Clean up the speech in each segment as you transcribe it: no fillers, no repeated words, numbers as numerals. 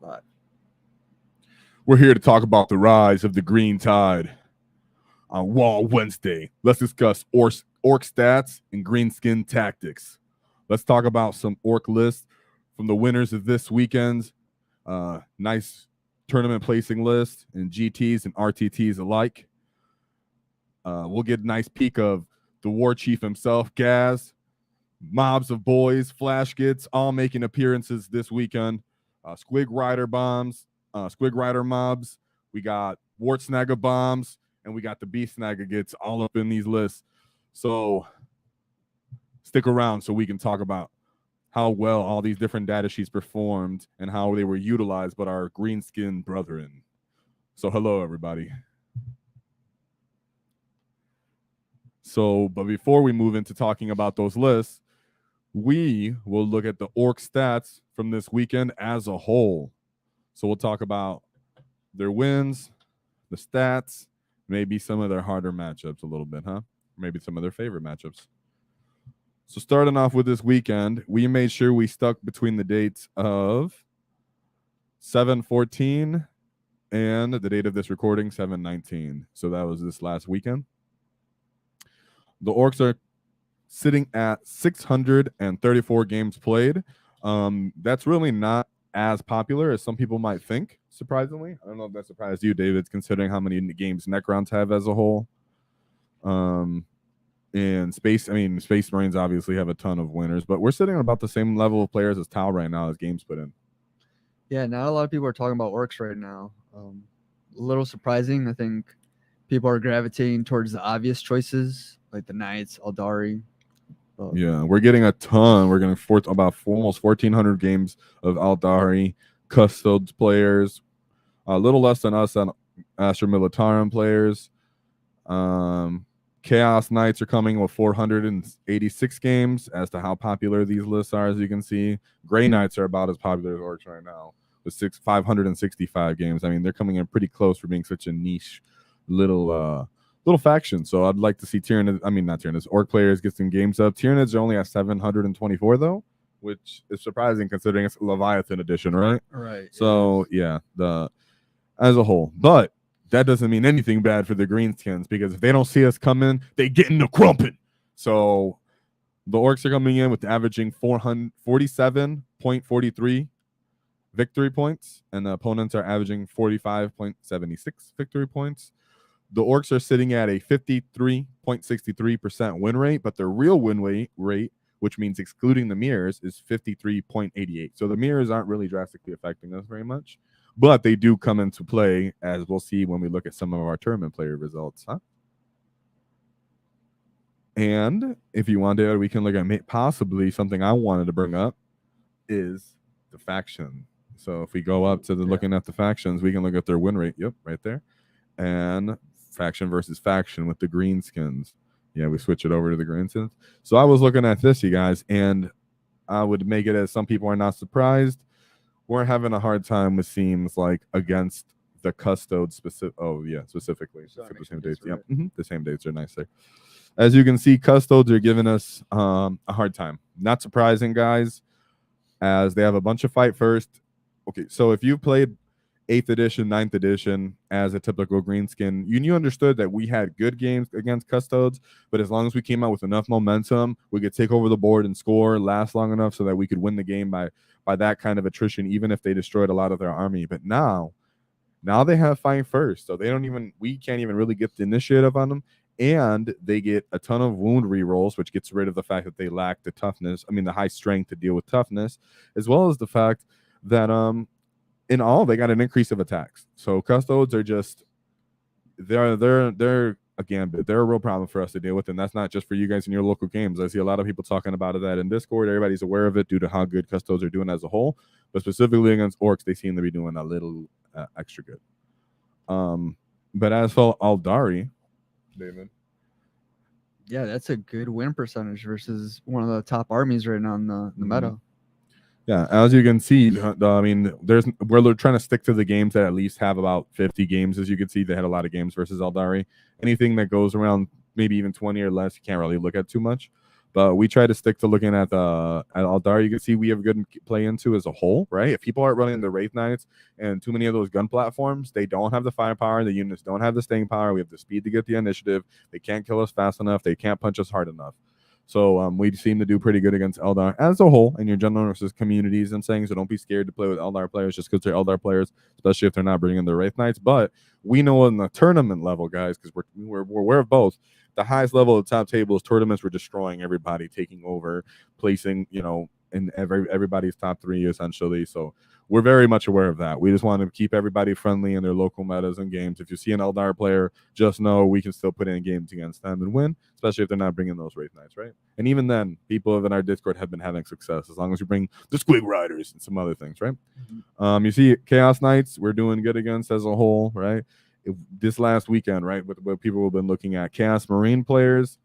5. We're here to talk about the rise of the green tide on WAAAGH Wednesday. Let's discuss orc stats and greenskin tactics. Let's talk about some orc lists from the winners of this weekend's nice tournament placing list and GTs and RTTs alike. We'll get a nice peek of the war chief himself, Gaz, mobs of boys, flash gits, all making appearances this weekend. Squig Rider mobs. We got Wart Snagga bombs, and we got the Beast Snagga gits all up in these lists. So stick around so we can talk about how well all these different data sheets performed and how they were utilized by our greenskin brethren. So hello, everybody. So, but before we move into talking about those lists, we will look at the orc stats from this weekend as a whole. So we'll talk about their wins, the stats, maybe some of their harder matchups a little bit, huh? Maybe some of their favorite matchups. So starting off with this weekend, we made sure we stuck between the dates of 7/14 and the date of this recording, 7/19. So that was this last weekend. The Orks are sitting at 634 games played. That's really not as popular as some people might think, surprisingly. I don't know if that surprised you, David, considering how many games Necrons have as a whole. And Space Marines obviously have a ton of winners, but we're sitting on about the same level of players as Tau right now as games put in. Yeah, not a lot of people are talking about Orks right now. A little surprising. I think people are gravitating towards the obvious choices, like the Knights, Eldari. Yeah, we're getting a ton. We're getting almost 1,400 games of Eldari, Custodes players, a little less than us on Astra Militarum players. Chaos Knights are coming with 486 games. As to how popular these lists are, as you can see, Grey Knights are about as popular as Orcs right now with 565 games. I mean, they're coming in pretty close for being such a niche little faction. So I'd like to see Orc players get some games up. Tyranids are only at 724 though, which is surprising considering it's Leviathan edition, right? Right. So yeah, as a whole, but that doesn't mean anything bad for the greenskins, because if they don't see us coming, they get in the crumpin'. So the Orcs are coming in with averaging 447.43 victory points, and the opponents are averaging 45.76 victory points. The Orcs are sitting at a 53.63% win rate, but their real win rate, which means excluding the mirrors, is 53.88. So the mirrors aren't really drastically affecting us very much, but they do come into play, as we'll see when we look at some of our tournament player results, huh? And if you want to, we can look at possibly something I wanted to bring up is the faction. So if we go up to looking at the factions, we can look at their win rate. Yep, right there. And faction versus faction with the greenskins. Yeah, we switch it over to the greenskins. So I was looking at this, you guys, and I would make it as some people are not surprised. We're having a hard time, it seems like, against the Custodes specifically. The same dates. Right. Yep. The same dates are nice there. As you can see, Custodes are giving us a hard time. Not surprising, guys, as they have a bunch of fight first. Okay, so if you played 8th edition, 9th edition as a typical greenskin, you understood that we had good games against Custodes, but as long as we came out with enough momentum, we could take over the board and score, last long enough so that we could win the game by that kind of attrition, even if they destroyed a lot of their army. But now they have fight first, so we can't even really get the initiative on them, and they get a ton of wound rerolls, which gets rid of the fact that they lack the toughness, the high strength to deal with toughness, as well as the fact that in all, they got an increase of attacks. So Custodes are just they're a gambit. They're a real problem for us to deal with, and that's not just for you guys in your local games. I see a lot of people talking about that in Discord. Everybody's aware of it due to how good Custodes are doing as a whole, but specifically against Orcs, they seem to be doing a little extra good. But as for Eldari, David. Yeah, that's a good win percentage versus one of the top armies right now in the meta. Yeah, as you can see, we're trying to stick to the games that at least have about 50 games. As you can see, they had a lot of games versus Eldari. Anything that goes around maybe even 20 or less, you can't really look at too much. But we try to stick to looking at Eldar. You can see we have good play into as a whole, right? If people aren't running the Wraith Knights and too many of those gun platforms, they don't have the firepower. The units don't have the staying power. We have the speed to get the initiative. They can't kill us fast enough. They can't punch us hard enough. So we seem to do pretty good against Eldar as a whole in your general versus communities and saying, so don't be scared to play with Eldar players just because they're Eldar players, especially if they're not bringing the Wraith Knights. But we know on the tournament level, guys, because we're aware of both, the highest level of the top table is tournaments. We're destroying everybody, taking over, placing, in everybody's top 3 essentially. So we're very much aware of that. We just want to keep everybody friendly in their local metas and games. If you see an Eldar player, just know we can still put in games against them and win, especially if they're not bringing those Wraith Knights, right? And even then, people in our Discord have been having success as long as you bring the Squig Riders and some other things, right? Mm-hmm. You see Chaos Knights, we're doing good against as a whole, right? This last weekend, right, with what people have been looking at, Chaos Marine players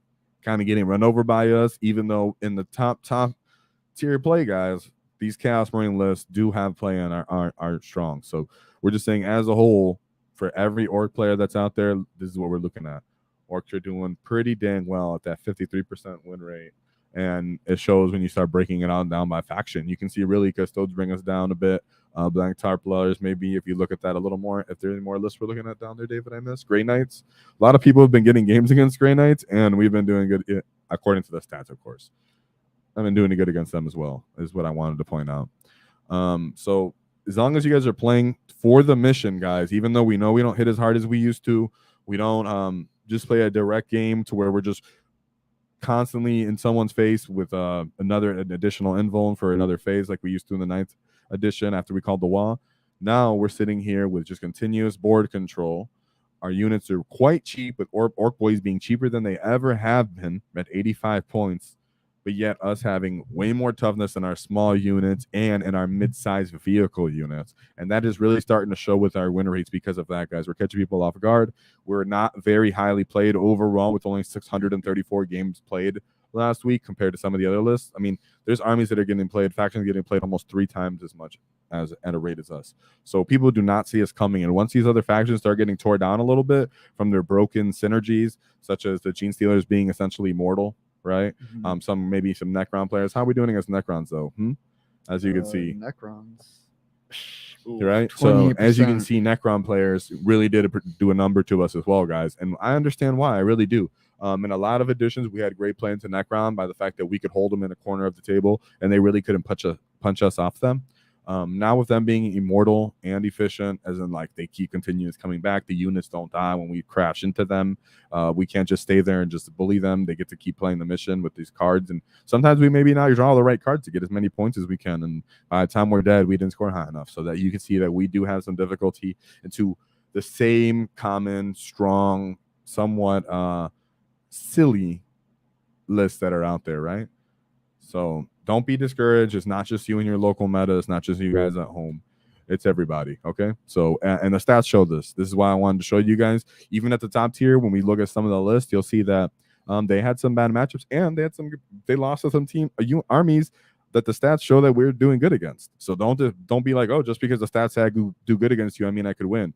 kind of getting run over by us, even though in the top tier play, guys, these Chaos Marine lists do have play and are strong. So we're just saying as a whole, for every Orc player that's out there, this is what we're looking at. Orcs are doing pretty dang well at that 53% win rate. And it shows when you start breaking it on down by faction. You can see really Custodes bring us down a bit. Blank Tarp players, maybe if you look at that a little more, if there's any more lists we're looking at down there, David, I missed. Grey Knights. A lot of people have been getting games against Grey Knights, and we've been doing good, according to the stats, of course. I've been doing good against them as well, is what I wanted to point out. So as long as you guys are playing for the mission, guys, even though we know we don't hit as hard as we used to, we don't just play a direct game to where we're just constantly in someone's face with an additional invuln for another phase like we used to in the 9th edition after we called the WAAAGH. Now we're sitting here with just continuous board control. Our units are quite cheap, with Orc Boys being cheaper than they ever have been at 85 points. But yet us having way more toughness in our small units and in our mid-sized vehicle units. And that is really starting to show with our win rates because of that, guys. We're catching people off guard. We're not very highly played overall with only 634 games played last week compared to some of the other lists. I mean, there's armies that are getting played, factions getting played almost 3 times as much as at a rate as us. So people do not see us coming. And once these other factions start getting tore down a little bit from their broken synergies, such as the Gene Stealers being essentially mortal, right? Mm-hmm. Maybe some Necron players. How are we doing against Necrons though? As you can see, Necrons. Right. 28%. So as you can see, Necron players really did do a number to us as well, guys. And I understand why. I really do. In a lot of editions, we had great play into Necron by the fact that we could hold them in a corner of the table and they really couldn't punch us off them. Now with them being immortal and efficient, as in like they keep continuous coming back, the units don't die when we crash into them. We can't just stay there and just bully them. They get to keep playing the mission with these cards, and sometimes we maybe not draw the right cards to get as many points as we can. And by the time we're dead, we didn't score high enough, so that you can see that we do have some difficulty into the same common, strong, somewhat silly lists that are out there, right? So don't be discouraged. It's not just you and your local meta. It's not just you guys at home. It's everybody, okay? So, and the stats show this. This is why I wanted to show you guys. Even at the top tier, when we look at some of the list, you'll see that they had some bad matchups, and they lost to some armies that the stats show that we're doing good against. So don't be like, oh, just because the stats say I do good against you, I mean I could win.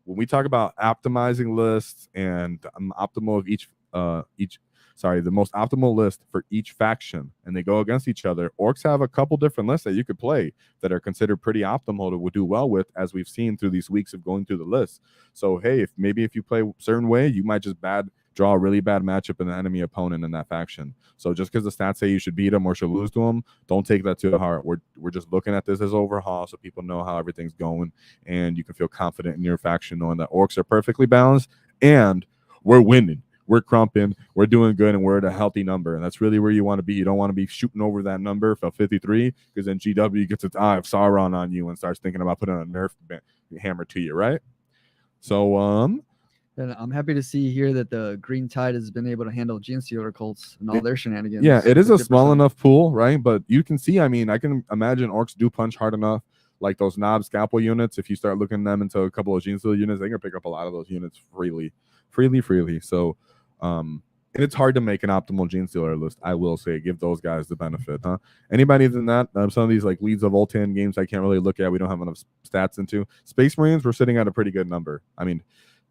When we talk about optimizing lists and optimal of the most optimal list for each faction, and they go against each other, Orcs have a couple different lists that you could play that are considered pretty optimal to do well with, as we've seen through these weeks of going through the list. So hey, if you play a certain way, you might just draw a really bad matchup in the enemy opponent in that faction. So just because the stats say you should beat them or should lose to them, don't take that to heart. We're just looking at this as overhaul so people know how everything's going, and you can feel confident in your faction knowing that Orcs are perfectly balanced and we're winning. We're crumping, we're doing good, and we're at a healthy number. And that's really where you want to be. You don't want to be shooting over that number for 53, because then GW gets its eye of Sauron on you and starts thinking about putting a nerf hammer to you, right? So, and I'm happy to see here that the Green Tide has been able to handle Gene Stealer cults and all their shenanigans. Yeah, it is a small enough pool, right? But you can see, I mean, I can imagine Orcs do punch hard enough. Like those Knob Scalpel units, if you start looking them into a couple of Gene Stealer units, they can pick up a lot of those units freely. So, and it's hard to make an optimal Gene Stealer list, I will say. Give those guys the benefit, huh? Anybody than that, some of these like Leads of Voltan games I can't really look at. We don't have enough stats into. Space Marines, we're sitting at a pretty good number. I mean,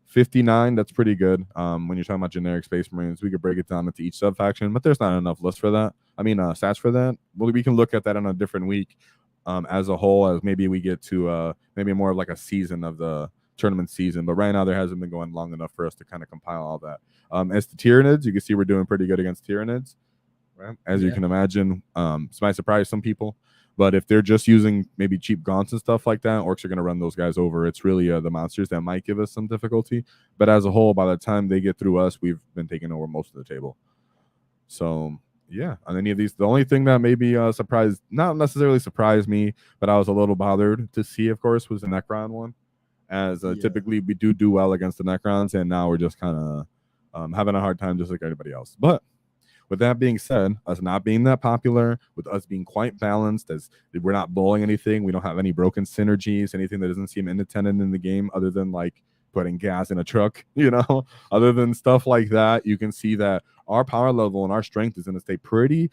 59, that's pretty good. When you're talking about generic Space Marines, we could break it down into each sub-faction, but there's not enough lists for that. I mean, stats for that. Well, we can look at that on a different week as a whole, as maybe we get to maybe more of like a season of the tournament season. But right now, there hasn't been going long enough for us to kind of compile all that. As the Tyranids, you can see we're doing pretty good against Tyranids. Right? As you can imagine, this might surprise some people. But if they're just using maybe cheap gaunts and stuff like that, Orks are going to run those guys over. It's really the monsters that might give us some difficulty. But as a whole, by the time they get through us, we've been taking over most of the table. So, yeah, on any of these, the only thing that maybe surprised, not necessarily surprised me, but I was a little bothered to see, of course, was the Necron one. As typically we do well against the Necrons, and now we're just kind of having a hard time just like everybody else. But with that being said, us not being that popular, with us being quite balanced, as we're not bowling anything, we don't have any broken synergies, anything that doesn't seem independent in the game other than like putting gas in a truck, other than stuff like that, you can see that our power level and our strength is going to stay pretty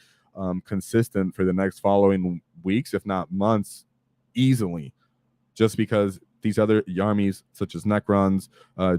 consistent for the next following weeks, if not months, easily, just because these other armies, such as Necrons,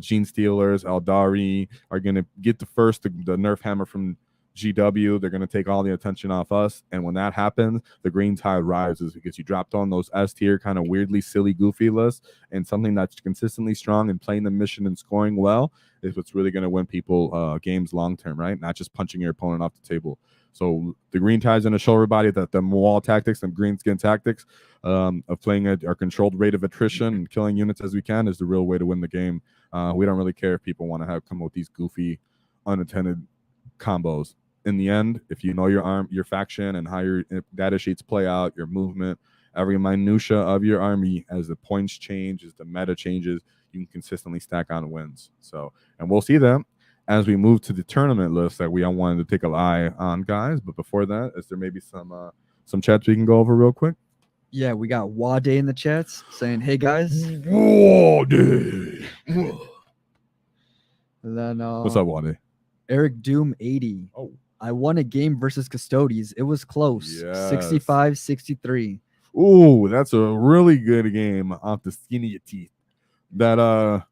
Gene Stealers, Eldari, are going to get the Nerf hammer from GW. They're going to take all the attention off us, and when that happens, the green tide rises because you dropped on those S tier kind of weirdly silly goofy lists, and something that's consistently strong and playing the mission and scoring well is what's really going to win people games long term, right? Not just punching your opponent off the table. So the green tide's going to show everybody that the wall tactics and green skin tactics of playing at our controlled rate of attrition and killing units as we can is the real way to win the game. We don't really care if people want to come up with these goofy unattended combos. In the end, if you know your faction and how your data sheets play out, your movement, every minutia of your army, as the points change, as the meta changes, you can consistently stack on wins. So, and we'll see that as we move to the tournament list that we all wanted to take an eye on, guys. But before that, is there maybe some chats we can go over real quick? Yeah, we got WAAAGH in the chats saying, "Hey guys." WAAAGH. And then What's up, WAAAGH? Eric Doom 80. Oh. I won a game versus Custodes. It was close. Yes. 65-63. Ooh, that's a really good game off the skin of your teeth. That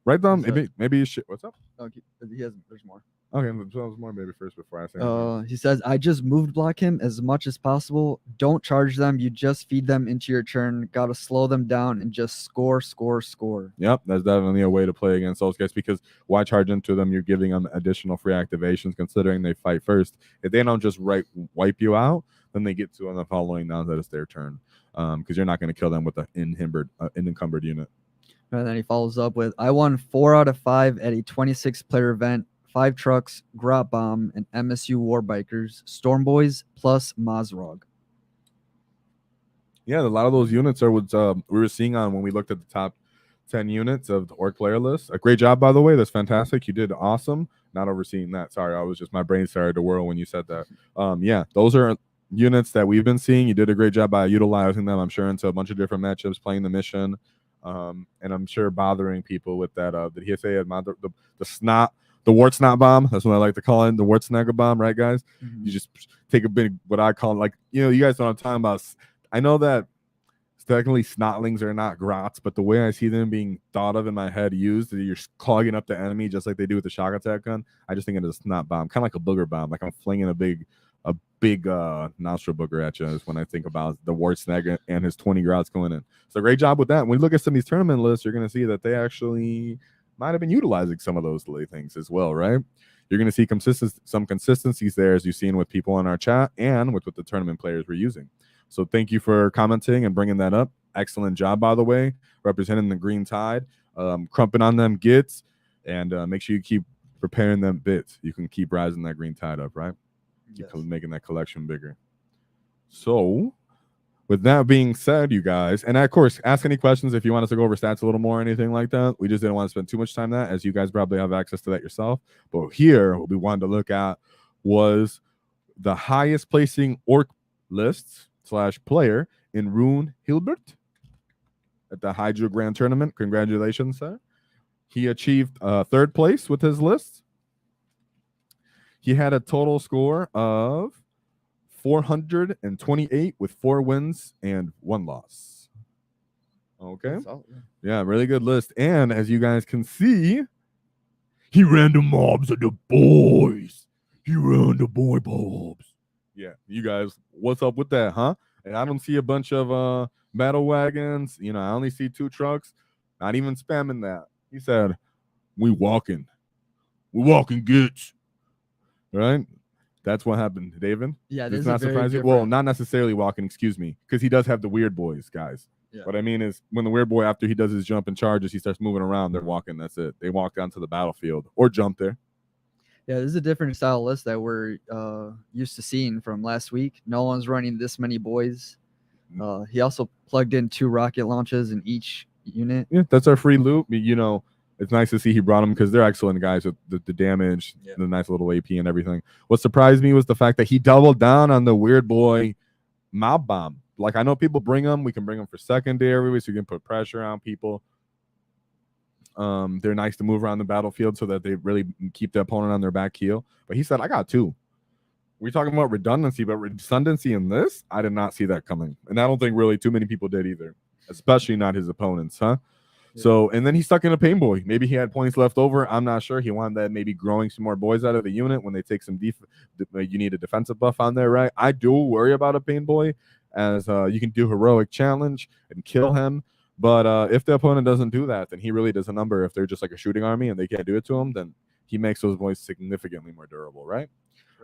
right down maybe you should. What's up? Oh, he has. There's more. Okay, there's more maybe first before I say. He says, I just moved block him as much as possible. Don't charge them. You just feed them into your turn. Got to slow them down and just score. Yep, that's definitely a way to play against those guys, because why charge into them? You're giving them additional free activations considering they fight first. If they don't just wipe you out, then they get to on the following now that it's their turn, because you're not going to kill them with an unencumbered unit. And then he follows up with, I won 4 out of 5 at a 26-player event. 5 trucks, Grot Bomb, and MSU War Bikers, Storm Boys, plus Mazrog. Yeah, a lot of those units are what we were seeing on when we looked at the top 10 units of the Orc player list. A great job, by the way. That's fantastic. You did awesome. Not overseeing that. Sorry, my brain started to whirl when you said that. Yeah, those are units that we've been seeing. You did a great job by utilizing them, I'm sure, into a bunch of different matchups, playing the mission, and I'm sure bothering people with that. Did he say the snot? The wart snot bomb, that's what I like to call it, the wart snagger bomb, right, guys? Mm-hmm. You just take a big, what I call, like, you guys know what I'm talking about. I know that technically snotlings are not grots, but the way I see them being thought of in my head used, you're clogging up the enemy just like they do with the shock attack gun. I just think it is a snot bomb, kind of like a booger bomb, like I'm flinging a big nostril booger at you is when I think about the wart snagger and his 20 grots going in. So great job with that. When we look at some of these tournament lists, you're going to see that they actually might have been utilizing some of those things as well, right? You're going to see some consistencies there, as you've seen with people in our chat and with what the tournament players were using. So thank you for commenting and bringing that up. Excellent job, by the way, representing the green tide, crumping on them gits, and make sure you keep preparing them bits. You can keep rising that green tide up, right? Yes. Keep making that collection bigger. So with that being said, you guys, and of course, ask any questions if you want us to go over stats a little more or anything like that. We just didn't want to spend too much time on that, as you guys probably have access to that yourself. But here, what we wanted to look at was the highest placing Orc lists / player in Rune Hilbert at the Hydra Grand Tournament. Congratulations, sir. He achieved 3rd place with his list. He had a total score of 428 with 4 wins and 1 loss. Okay. Yeah, really good list. And as you guys can see, He ran the mobs of the boys. He ran the boy mobs. Yeah, you guys, what's up with that, huh? And I don't see a bunch of battle wagons. You know, I only see 2 trucks. Not even spamming that. He said, "We walking goods." Right? That's what happened, David. Yeah, Does this it is not very surprise you? different. Well, not necessarily walking, excuse me, because he does have the weird boys, guys. Yeah. What I mean is, when the weird boy, after he does his jump and charges, he starts moving around. They're walking. That's it. They walk down to the battlefield or jump there. Yeah, this is a different style list that we're used to seeing from last week. No one's running this many boys. He also plugged in 2 rocket launches in each unit. Yeah, that's our free loot. You know, it's nice to see he brought them because they're excellent guys with the damage, the nice little AP and everything. What surprised me was the fact that he doubled down on the weird boy mob bomb. Like, I know people bring them. We can bring them for secondary, so you can put pressure on people. They're nice to move around the battlefield so that they really keep the opponent on their back heel. But he said, I got 2. We're talking about redundancy, but redundancy in this, I did not see that coming. And I don't think really too many people did either, especially not his opponents, huh? Yeah. So, and then he stuck in a pain boy. Maybe he had points left over. I'm not sure. He wanted that maybe growing some more boys out of the unit when they take some you need a defensive buff on there, right? I do worry about a pain boy, as you can do heroic challenge and kill him. But if the opponent doesn't do that, then he really does a number. If they're just like a shooting army and they can't do it to him, then he makes those boys significantly more durable, right?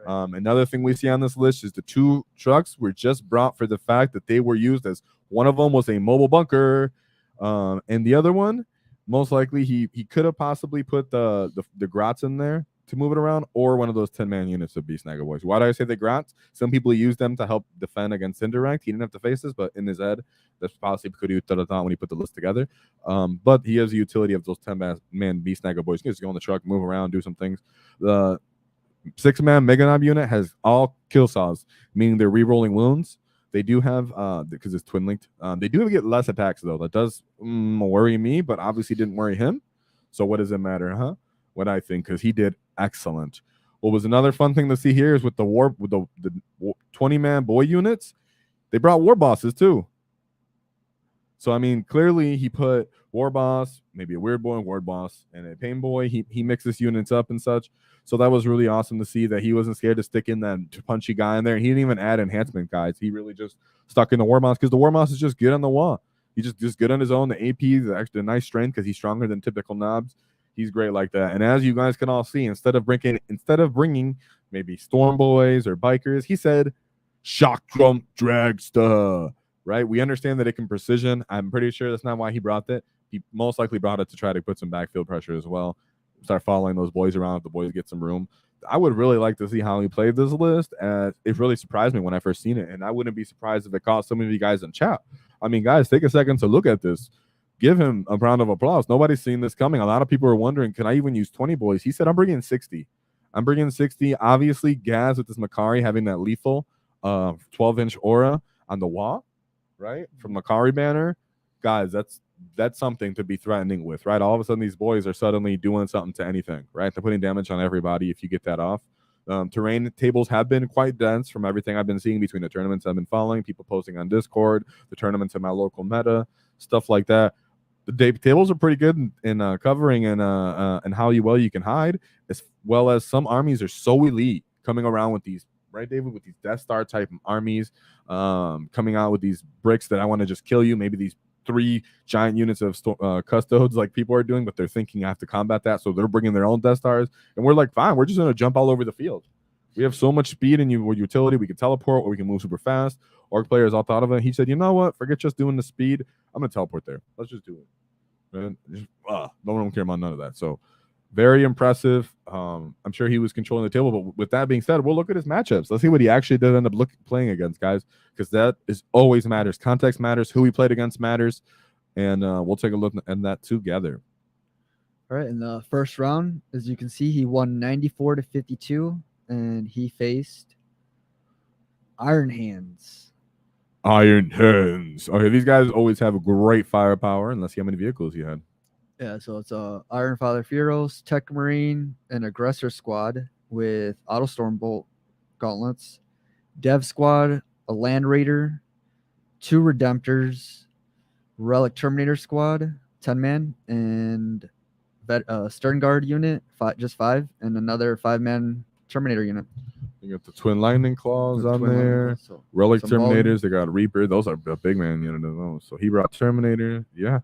Another thing we see on this list is the 2 trucks were just brought for the fact that they were used as one of them was a mobile bunker, and the other one, most likely he could have possibly put the grots in there to move it around, or one of those 10-man units of Beast Snagger boys. Why do I say the grots? Some people use them to help defend against indirect. He didn't have to face this, but in his head, that's possibly could have thought when he put the list together. But he has the utility of those 10-man Beast Snagger boys. You can just go on the truck, move around, do some things. The 6-man Mega Knob unit has all kill saws, meaning they're re-rolling wounds. They do have, because it's twin linked, they do get less attacks though. That does worry me, but obviously didn't worry him. So what does it matter, huh? What I think, because he did excellent. What was another fun thing to see here is with the 20-man boy units, they brought war bosses too. So I mean, clearly he put war boss, maybe a weird boy, ward boss, and a pain boy. He mixes units up and such. So that was really awesome to see that he wasn't scared to stick in that punchy guy in there. He didn't even add enhancement guys. He really just stuck in the war boss because the war boss is just good on the wall. He's just good on his own. The AP is actually a nice strength because he's stronger than typical knobs. He's great like that. And as you guys can all see, instead of bringing maybe storm boys or bikers, he said shock trump dragster. Right? We understand that it can precision. I'm pretty sure that's not why he brought that. He most likely brought it to try to put some backfield pressure as well. Start following those boys around if the boys get some room. I would really like to see how he played this list. And it really surprised me when I first seen it. And I wouldn't be surprised if it caught some of you guys in chat. I mean, guys, take a second to look at this. Give him a round of applause. Nobody's seen this coming. A lot of people are wondering, can I even use 20 boys? He said, I'm bringing 60. I'm bringing 60. Obviously, Gaz with this Makari having that lethal 12-inch aura on the wall, right? From Makari banner. Guys, that's something to be threatening with, right? All of a sudden, these boys are suddenly doing something to anything, right? They're putting damage on everybody if you get that off. Terrain tables have been quite dense from everything I've been seeing between the tournaments I've been following, people posting on Discord, the tournaments in my local meta, stuff like that. The tables are pretty good in covering and how well you can hide, as well as some armies are so elite coming around with these, right, David, with these Death Star type armies, coming out with these bricks that I want to just kill you. Maybe these 3 giant units of custodes like people are doing, but they're thinking I have to combat that, so they're bringing their own Death Stars, and we're like, fine, we're just going to jump all over the field. We have so much speed and utility. We can teleport or we can move super fast. Orc players all thought of it. He said, you know what? Forget just doing the speed. I'm going to teleport there. Let's just do it. And don't care about none of that. So very impressive. I'm sure he was controlling the table. But with that being said, we'll look at his matchups. Let's see what he actually did end up playing against, guys, because that is always matters. Context matters. Who he played against matters. And we'll take a look at that together. All right. In the first round, as you can see, he won 94-52, and he faced Iron Hands. Iron Hands. Okay, these guys always have a great firepower, and let's see how many vehicles he had. Yeah, so it's a Iron Father Furos, Tech Marine, an Aggressor Squad with Auto Storm Bolt gauntlets, Dev Squad, a Land Raider, 2 Redemptors, Relic Terminator Squad, 10-man, and Stern Guard unit, just 5, and another 5-man Terminator unit. You got the Twin Lightning Claws The on Twin Lightning there. Claws, so Relic some volume. Terminators. They got Reaper. Those are a big man unit of those. So he brought Terminator. Yeah.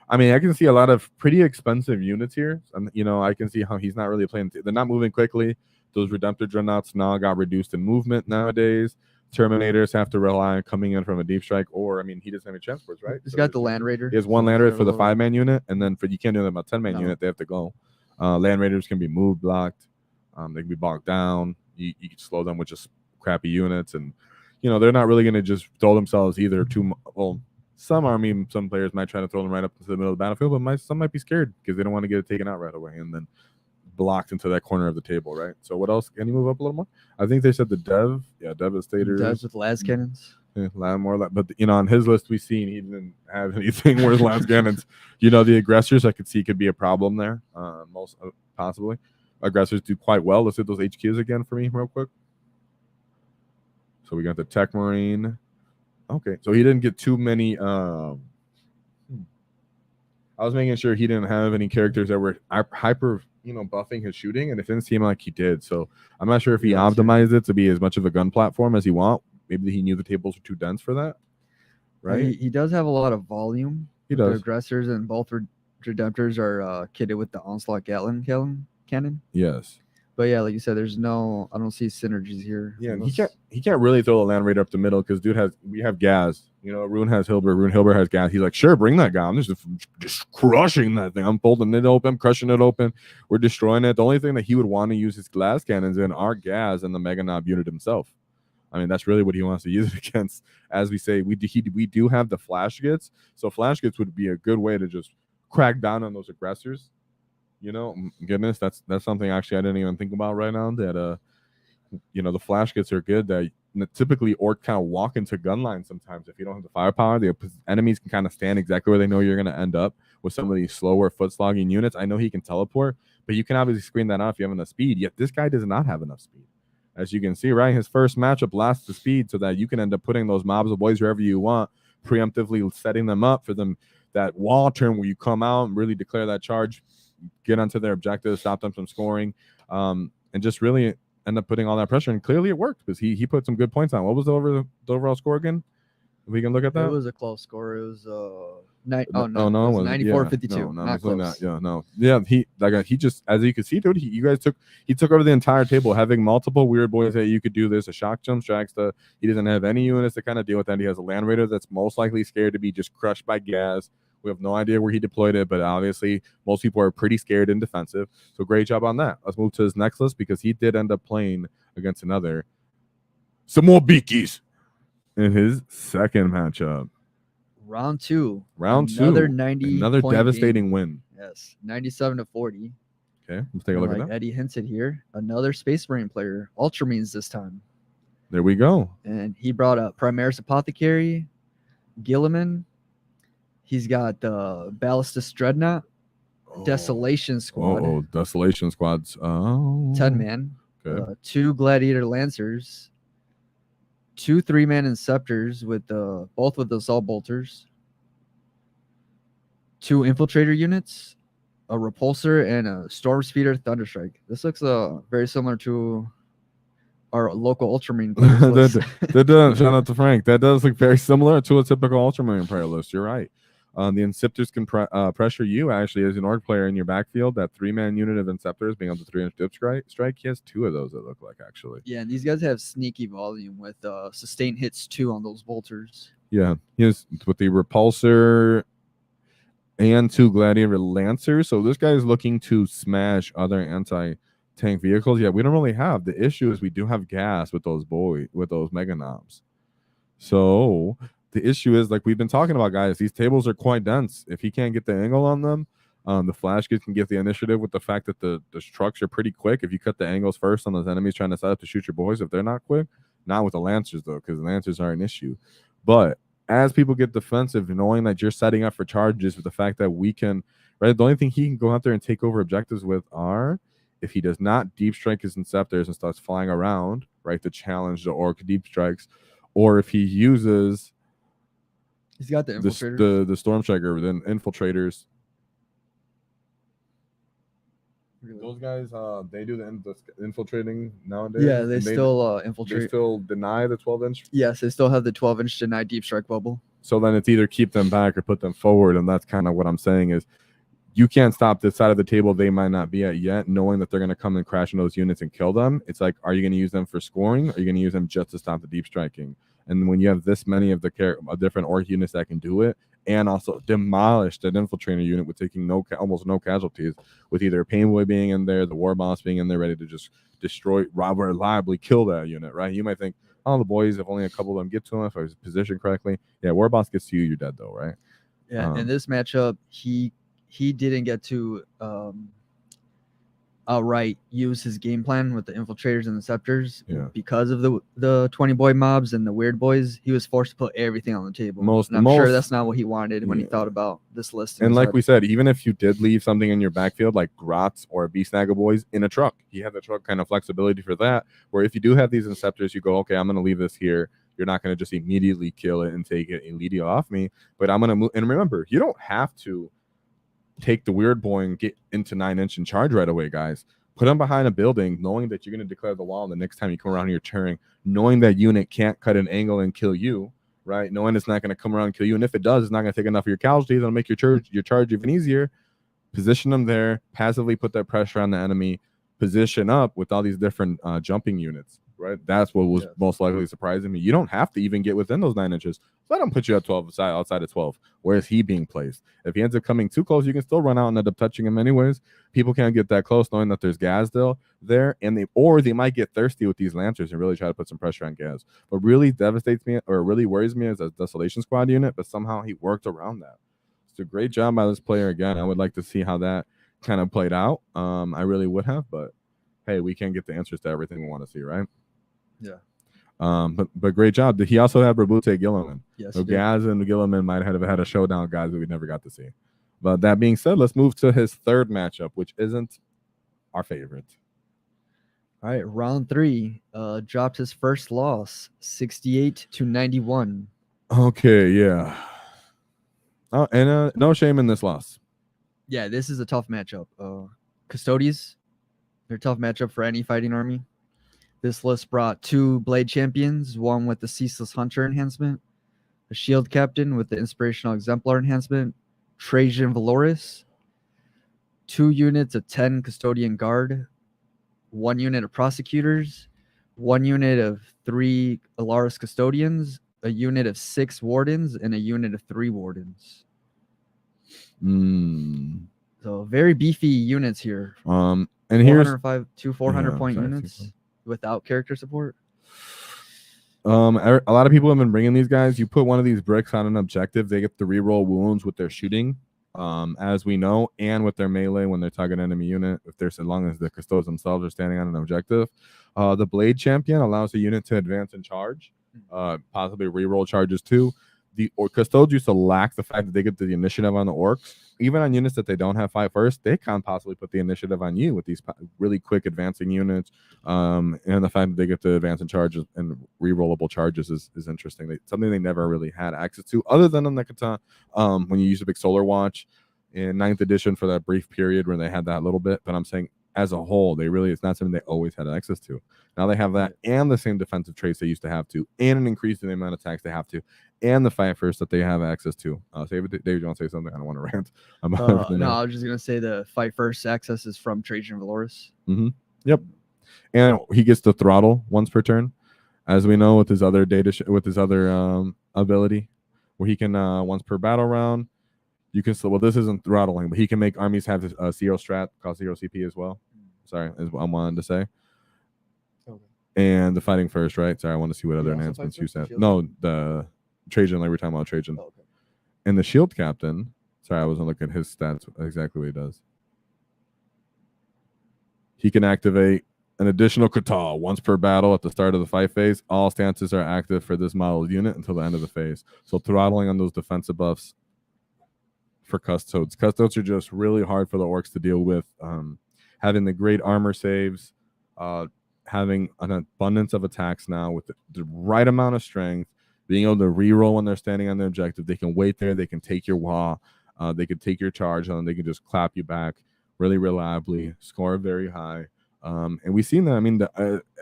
I mean, I can see a lot of pretty expensive units here. And, you know, I can see how he's not really playing. They're not moving quickly. Those Redemptor Dreadnoughts now got reduced in movement nowadays. Terminators have to rely on coming in from a deep strike, or, I mean, he doesn't have any transports, right? He's got the Land Raider. He has one Land Raider for the 5-man unit, and then you can't do them a 10-man unit. They have to go. Land Raiders can be moved, blocked. They can be bogged down. You can slow them with just crappy units, and you know they're not really going to just throw themselves either too well. Some players might try to throw them right up into the middle of the battlefield, but some might be scared because they don't want to get it taken out right away and then blocked into that corner of the table, right? So what else? Can you move up a little more? I think they said the Devastators. Devs with las cannons. Yeah, but you know, on his list we seen he didn't have anything where's las cannons. You know, the aggressors I could see could be a problem there. Most possibly. Aggressors do quite well. Let's hit those HQs again for me real quick. So we got the Tech Marine. Okay, so he didn't get too many. I was making sure he didn't have any characters that were hyper, you know, buffing his shooting, and it didn't seem like he did. So I'm not sure if he optimized it to be as much of a gun platform as he want. Maybe he knew the tables were too dense for that. Right? He does have a lot of volume. He does. The aggressors and both Redemptors are kitted with the Onslaught Gatling cannon. Yes. But yeah, like you said, I don't see synergies here. Yeah, and he can't really throw the Land Raider up the middle because we have gas. You know, Rune has Hilbert. Rune Hilbert has gas. He's like, sure, bring that guy. I'm just crushing that thing. I'm folding it open, crushing it open. We're destroying it. The only thing that he would want to use his glass cannons in are gas and the Mega Knob unit himself. I mean, that's really what he wants to use it against. As we say, we do have the flash gits. So flash gits would be a good way to just crack down on those aggressors. You know, goodness, that's something actually I didn't even think about right now. That you know, the flash gits are good. That typically Orc kind of walk into gun line sometimes. If you don't have the firepower, the enemies can kind of stand exactly where they know you're going to end up with some of these slower foot slogging units. I know he can teleport, but you can obviously screen that out if you have enough speed. Yet this guy does not have enough speed. As you can see, right, his first matchup lasts the speed so that you can end up putting those mobs of boys wherever you want, preemptively setting them up for them. That wall turn where you come out and really declare that charge, get onto their objective, stop them from scoring, and just really end up putting all that pressure. And clearly it worked because he put some good points on. What was the overall score again? If we can look at that. It was a close score. It was 94-52. He just, as you can see, dude, he took over the entire table, having multiple weird boys that you could do this, a shock jump strikes. He doesn't have any units to kind of deal with that. He has a Land Raider that's most likely scared to be just crushed by gas. We have no idea where he deployed it, but obviously most people are pretty scared and defensive. So great job on that. Let's move to his next list because he did end up playing against some more beakies in his second matchup. Round two. Another devastating game. Win. Yes, 97-40. Okay, let's take a look at that. Eddie hinted here, another Space Marine player, Ultramarines this time. There we go. And he brought up Primaris Apothecary, Gilliman. He's got the Ballistus Dreadnought, Desolation Squad. Desolation Squads. 10-man. Okay. 2 Gladiator Lancers. 2 3-man Inceptors with both with the Assault Bolters. 2 Infiltrator units, a Repulsor, and a Storm Speeder Thunderstrike. This looks very similar to our local Ultramarine players list. That does. Shout out to Frank. That does look very similar to a typical Ultramarine player list. You're right. The Inceptors can pressure you actually as an Orc player in your backfield. That 3-man unit of Inceptors being able to 300 dip strike. He has 2 of those, it look like, actually. Yeah, and these guys have sneaky volume with sustained hits 2 on those bolters. Yeah, he has with the Repulsor and 2 Gladiator Lancers. So this guy is looking to smash other anti-tank vehicles. Yeah, we don't really have. The issue is we do have gas with those Mega Knobs. So the issue is, like we've been talking about, guys, these tables are quite dense. If he can't get the angle on them, the flash kit can get the initiative with the fact that the trucks are pretty quick. If you cut the angles first on those enemies trying to set up to shoot your boys, if they're not quick, not with the Lancers, though, because the Lancers are an issue. But as people get defensive, knowing that you're setting up for charges with the fact that we can, right, the only thing he can go out there and take over objectives with are if he does not deep strike his Inceptors and starts flying around, right, to challenge the Orc deep strikes, or if he uses... He's got the Infiltrators. The Storm Striker, then Infiltrators. Those guys, they do the infiltrating nowadays. Yeah, they and still they infiltrate. still deny the 12-inch. Yes, they still have the 12-inch denied deep strike bubble. So then it's either keep them back or put them forward, and that's kind of what I'm saying is you can't stop this side of the table they might not be at yet, knowing that they're going to come and crash in those units and kill them. It's like, are you going to use them for scoring, or are you going to use them just to stop the deep striking? And when you have this many of the different orc units that can do it, and also demolish that infiltrator unit with taking almost no casualties, with either Painboy being in there, the War Boss being in there, ready to just destroy, reliably kill that unit, right? You might think, oh, the boys, if only a couple of them get to him, if I was positioned correctly. Yeah, War Boss gets to you, you're dead though, right? Yeah, in this matchup, he didn't get to outright use his game plan with the infiltrators and the scepters because of the 20 boy mobs and the weird boys. He was forced to put everything on the table. I'm sure that's not what he wanted when he thought about this list. And like we said, even if you did leave something in your backfield like Grots or Beast Snaggle Boys in a truck, he had the truck kind of flexibility for that, where if you do have these Inceptors, you go, okay, I'm going to leave this here. You're not going to just immediately kill it and take it immediately off me, but I'm going to move. And remember, you don't have to take the weird boy and get into 9-inch and charge right away, guys. Put them behind a building, knowing that you're going to declare the wall the next time you come around your turn, knowing that unit can't cut an angle and kill you, right? Knowing it's not going to come around and kill you, and if it does, it's not going to take enough of your casualties. It'll make your charge even easier. Position them there, passively put that pressure on the enemy, position up with all these different jumping units, right? That's what was most likely surprising me. You don't have to even get within those 9 inches. Let him put you at 12 outside of 12. Where is he being placed? If he ends up coming too close, you can still run out and end up touching him anyways. People can't get that close knowing that there's Gaz still there, and they might get thirsty with these Lancers and really try to put some pressure on Gaz. What really devastates me or really worries me is a Desolation Squad unit, but somehow he worked around that. It's a great job by this player again. I would like to see how that kind of played out. I really would have, but hey, we can't get the answers to everything we want to see, right? Yeah. But great job. Did he also have Rabute Gilliman? Yes. So Gaz and Gilliman might have had a showdown, guys, that we never got to see. But that being said, let's move to his third matchup, which isn't our favorite. All right, round 3. Dropped his first loss, 68-91. Okay, yeah. Oh, and no shame in this loss. Yeah, this is a tough matchup. Custodies, they're a tough matchup for any fighting army. This list brought 2 Blade Champions, one with the Ceaseless Hunter enhancement, a Shield Captain with the Inspirational Exemplar enhancement, Trajan Valoris, 2 units of 10 Custodian Guard, 1 unit of Prosecutors, 1 unit of 3 Alaris Custodians, a unit of 6 Wardens, and a unit of 3 Wardens. So very beefy units here. And here's 400 point units without character support. A lot of people have been bringing these guys. You put one of these bricks on an objective, they get to reroll wounds with their shooting, as we know, and with their melee when they're targeting enemy unit, if they're, so long as the custodians themselves are standing on an objective. The Blade Champion allows the unit to advance and charge, possibly reroll charges too. The Custodians used to lack the fact that they get the initiative on the Orks. Even on units that they don't have fight first, they can't possibly put the initiative on you with these really quick advancing units. And the fact that they get to advance and charges and rerollable charges is interesting. Something they never really had access to, other than on the Kata, when you use a big Solar Watch in 9th edition for that brief period where they had that little bit. But I'm saying as a whole, it's not something they always had access to. Now they have that and the same defensive traits they used to have to, and an increase in the amount of attacks they have to, and the fight first that they have access to. David, you want to say something? I don't want to rant. No, I was just going to say the fight first access is from Trajan Valoris. Yep. And he gets to throttle once per turn, as we know with his other ability, where he can once per battle round. You can well, this isn't throttling, but he can make armies have a 0 strat, cost 0 CP as well. Sorry, is what I wanted to say. Okay. And the fighting first, right? Sorry, I want to see what other enhancements you said. No, the Trajan, like we're talking about Trajan. Oh, okay. And the Shield Captain, sorry, I wasn't looking at his stats, exactly what he does. He can activate an additional Kata once per battle at the start of the fight phase. All stances are active for this model unit until the end of the phase. So throttling on those defensive buffs for Custodes. Custodes are just really hard for the Orks to deal with. Having the great armor saves, having an abundance of attacks now with the right amount of strength, being able to reroll when they're standing on the objective. They can wait there. They can take your wall. They can take your charge, and they can just clap you back really reliably, score very high. And we've seen that. I mean,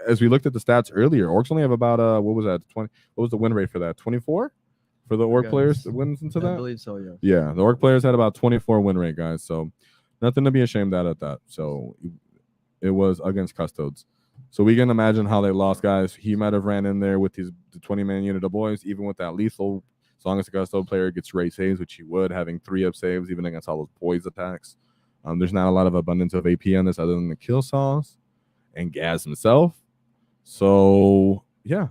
as we looked at the stats earlier, Orks only have about what was that? 20. What was the win rate for that? 24 for the Ork players that wins into that. I believe so. Yeah. Yeah, the Ork players had about 24 win rate, guys. So nothing to be ashamed at that. So it was against Custodes. So we can imagine how they lost, guys. He might have ran in there with the 20-man unit of boys, even with that lethal. As long as the Custode player gets raise saves, which he would, having 3-up saves, even against all those boys attacks. There's not a lot of abundance of AP on this other than the kill saws and Gaz himself. So yeah,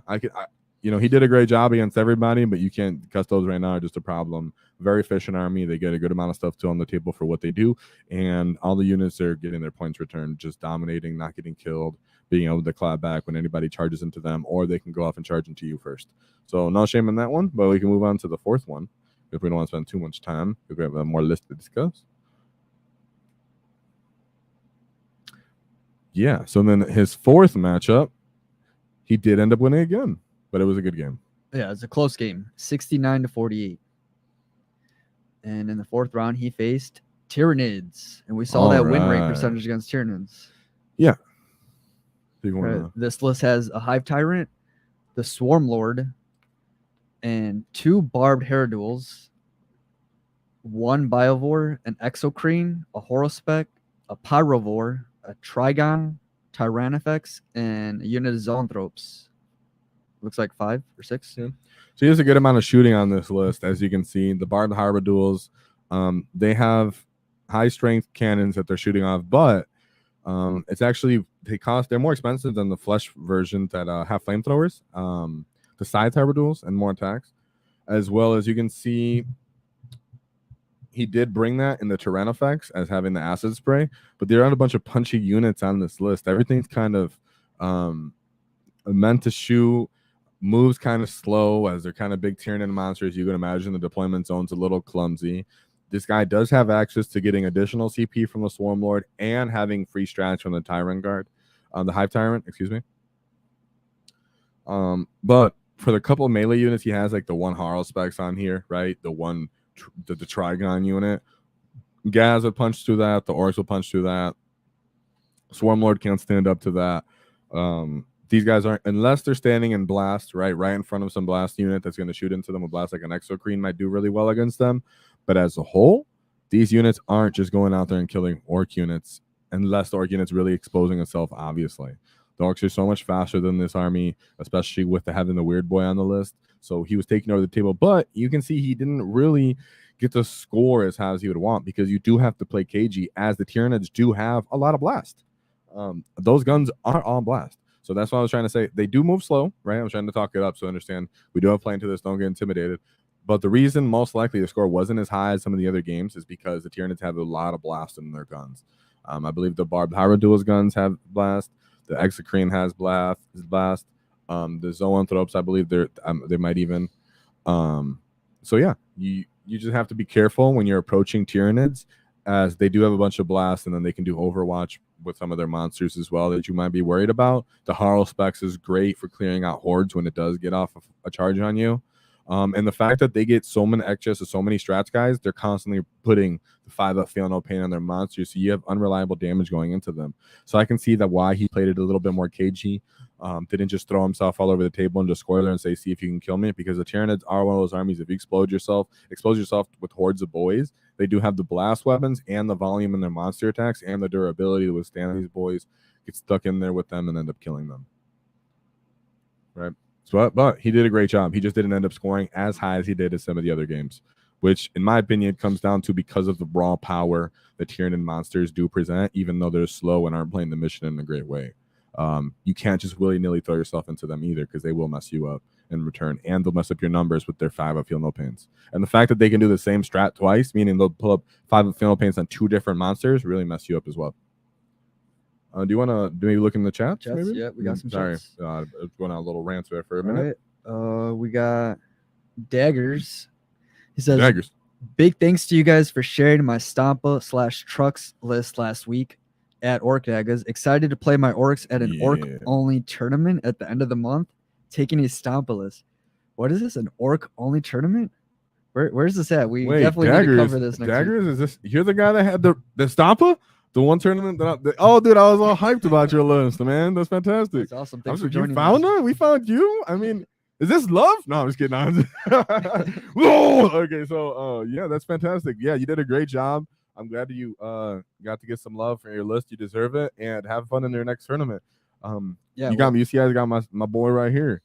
he did a great job against everybody, but you can't. Custodes right now are just a problem. Very efficient army. They get a good amount of stuff on the table for what they do, and all the units are getting their points returned, just dominating, not getting killed, being able to clap back when anybody charges into them, or they can go off and charge into you first. So no shame in that one, but we can move on to the fourth one if we don't want to spend too much time. If we have a more list to discuss. Yeah, so then his fourth matchup, he did end up winning again, but it was a good game. Yeah, it's a close game, 69-48. And in the fourth round, he faced Tyranids, and we saw that win rate percentage against Tyranids. Yeah. This list has a Hive Tyrant, the Swarm Lord, and 2 Barbed Heradules, 1 Biovore, an Exocrine, a Horospec, a Pyrovore, a Trigon, Tyrannifex, and a unit of Zoanthropes. Looks like 5 or 6. Yeah. So he has a good amount of shooting on this list, as you can see. The Barbed Heradules, they have high strength cannons that they're shooting off, but it's actually they're more expensive than the flesh version that have flamethrowers. The side Heradules and more attacks, as well as you can see. He did bring that in the Tyrannifex as having the acid spray, but there aren't a bunch of punchy units on this list. Everything's kind of meant to shoot, moves kind of slow as they're kind of big Tyranid monsters. You can imagine the deployment zone's a little clumsy. This guy does have access to getting additional CP from the Swarm Lord and having free strats from the Tyrant Guard, the Hive Tyrant, excuse me. But for the couple of melee units he has, like the 1 Horospec on here, right? The Trigon unit. Gaz would punch through that. The Orks will punch through that. Swarm Lord can't stand up to that. These guys aren't, unless they're standing in blast, right in front of some blast unit that's going to shoot into them. A blast like an Exocrine might do really well against them. But as a whole, these units aren't just going out there and killing Ork units, unless the Ork unit's really exposing itself, obviously. The Orks are so much faster than this army, especially with having the Weird Boy on the list. So he was taking over the table, but you can see he didn't really get the score as high as he would want, because you do have to play KG, as the Tyranids do have a lot of blast. Those guns are all blast. So that's what I was trying to say. They do move slow, right? I'm trying to talk it up so understand. We do have playing to this. Don't get intimidated. But the reason most likely the score wasn't as high as some of the other games is because the Tyranids have a lot of blast in their guns. I believe the Barbed Heradules guns have blast. The Exocrine has blast. The Zoanthropes, I believe they might even. So yeah, you just have to be careful when you're approaching Tyranids, as they do have a bunch of blasts, and then they can do Overwatch with some of their monsters as well that you might be worried about. The Horospec is great for clearing out hordes when it does get off a charge on you. And the fact that they get so many extras, so many strats guys, they're constantly putting the 5-up feel no pain on their monsters, so you have unreliable damage going into them. So I can see that why he played it a little bit more cagey. Didn't just throw himself all over the table and just score there and say, see if you can kill me, because the Tyranids are one of those armies. If you expose yourself with hordes of boys, they do have the blast weapons and the volume in their monster attacks and the durability to withstand these boys, get stuck in there with them and end up killing them. Right? But he did a great job. He just didn't end up scoring as high as he did in some of the other games, which, in my opinion, comes down to because of the raw power that Tyranid monsters do present, even though they're slow and aren't playing the mission in a great way. You can't just willy-nilly throw yourself into them either, because they will mess you up in return, and they'll mess up your numbers with their 5-up feel no pains. And the fact that they can do the same strat twice, meaning they'll pull up 5-up feel no pains on 2 different monsters, really mess you up as well. Do you want to maybe look in the chats? Maybe? Yeah, we got some chats. Sorry, I was going on a little rant there for a minute. All right. We got Daggers. He says, Daggers. Big thanks to you guys for sharing my Stampa/Trucks list last week at WAAAGH. Excited to play my Orks at an Ork-only tournament at the end of the month. Taking a Stampa list. What is this? An Ork-only tournament? Where's this at? We definitely need to cover this next Daggers, week. is this? You're the guy that had the Stampa? The one tournament oh, dude, I was all hyped about your list, man. That's fantastic. That's awesome. Thanks for You joining found us. her? We found you? I mean, is this love? No, I'm just kidding. Whoa! Okay, so yeah, that's fantastic. Yeah, you did a great job. I'm glad that you got to get some love for your list. You deserve it, and have fun in your next tournament. Yeah, you got me. You see, I got my boy right here.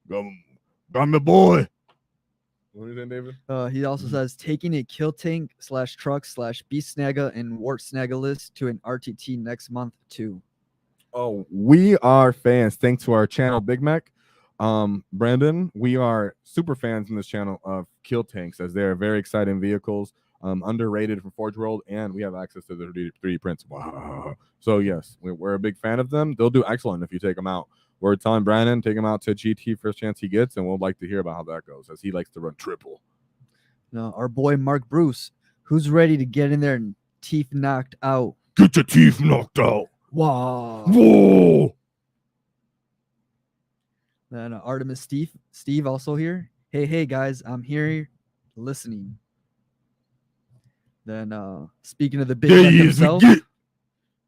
Got my boy. What is that, David? He also says taking a kill tank / truck / beast snagga and wart snagga list to an RTT next month too. Oh, we are fans. Thanks to our channel, Big Mac. Brandon, we are super fans in this channel of kill tanks, as they're very exciting vehicles, underrated from Forge World, and we have access to the 3D prints. Wow. So yes, we're a big fan of them. They'll do excellent if you take them out. We're telling Brandon, take him out to GT first chance he gets, and we'll like to hear about how that goes, as he likes to run triple. No, our boy Mark Bruce, who's ready to get in there and teeth knocked out. Get your teeth knocked out. Wow. Whoa. Then Artemis Steve also here. Hey guys, I'm here listening. Then speaking of the big Mac himself.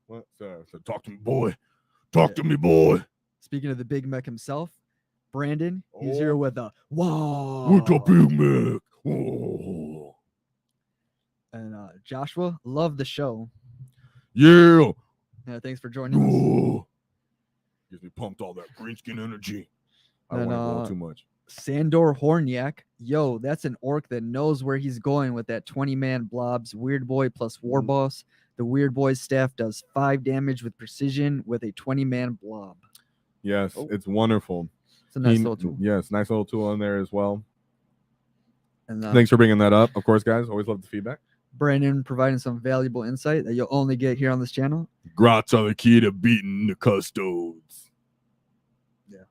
What? So talk to me, boy. Talk to me, boy. Speaking of the Big Mac himself, Brandon, he's here with a wow. With the Big Mac. Whoa. And Joshua, love the show. Yeah. Thanks for joining us. Gives me pumped all that green skin energy. I And, don't want to blow too much. Sandor Hornyak, yo, that's an orc that knows where he's going with that 20-man blobs. Weird Boy plus War Boss. The Weird Boy's staff does 5 damage with precision with a 20-man blob. Yes, it's wonderful. It's a nice little tool. Yes, nice little tool in there as well. And thanks for bringing that up. Of course, guys, always love the feedback. Brandon providing some valuable insight that you'll only get here on this channel. Grots are the key to beating the custodes. Yeah.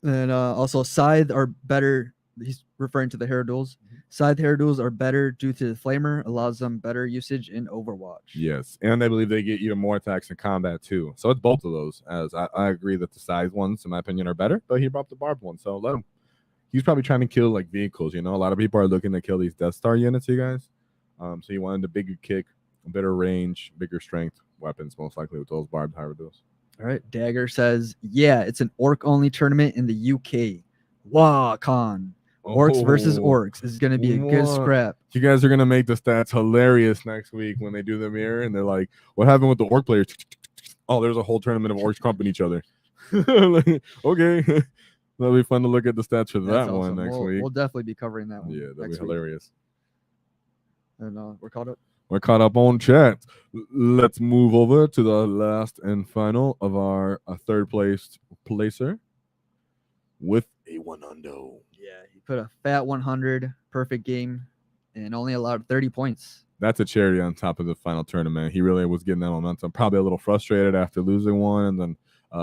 And also, Scythe are better. He's referring to the hair duels. Scythe hair duels are better due to the flamer, allows them better usage in Overwatch. Yes, and I believe they get even more attacks in combat too. So it's both of those. As I agree that the Scythe ones, in my opinion, are better, but he brought up the barbed one, so let him. He's probably trying to kill like vehicles. You know, a lot of people are looking to kill these Death Star units, you guys. So you wanted a bigger kick, a better range, bigger strength weapons, most likely with those barbed hair duels. All right, Dagger says, yeah, it's an orc-only tournament in the UK. WAAAGH. Orcs versus Orks is going to be a good scrap. You guys are going to make the stats hilarious next week when they do the mirror and they're like, what happened with the orc players? Oh, there's a whole tournament of orcs crumping each other. Like, okay. That'll be fun to look at the stats for that one next week. We'll definitely be covering that one. Yeah, that'll be hilarious. And we're caught up. We're caught up on chat. Let's move over to the last and final of our third placed placer with a 100. Yeah, he put a fat 100, perfect game, and only allowed 30 points. That's a cherry on top of the final tournament. He really was getting that momentum. Probably a little frustrated after losing one and then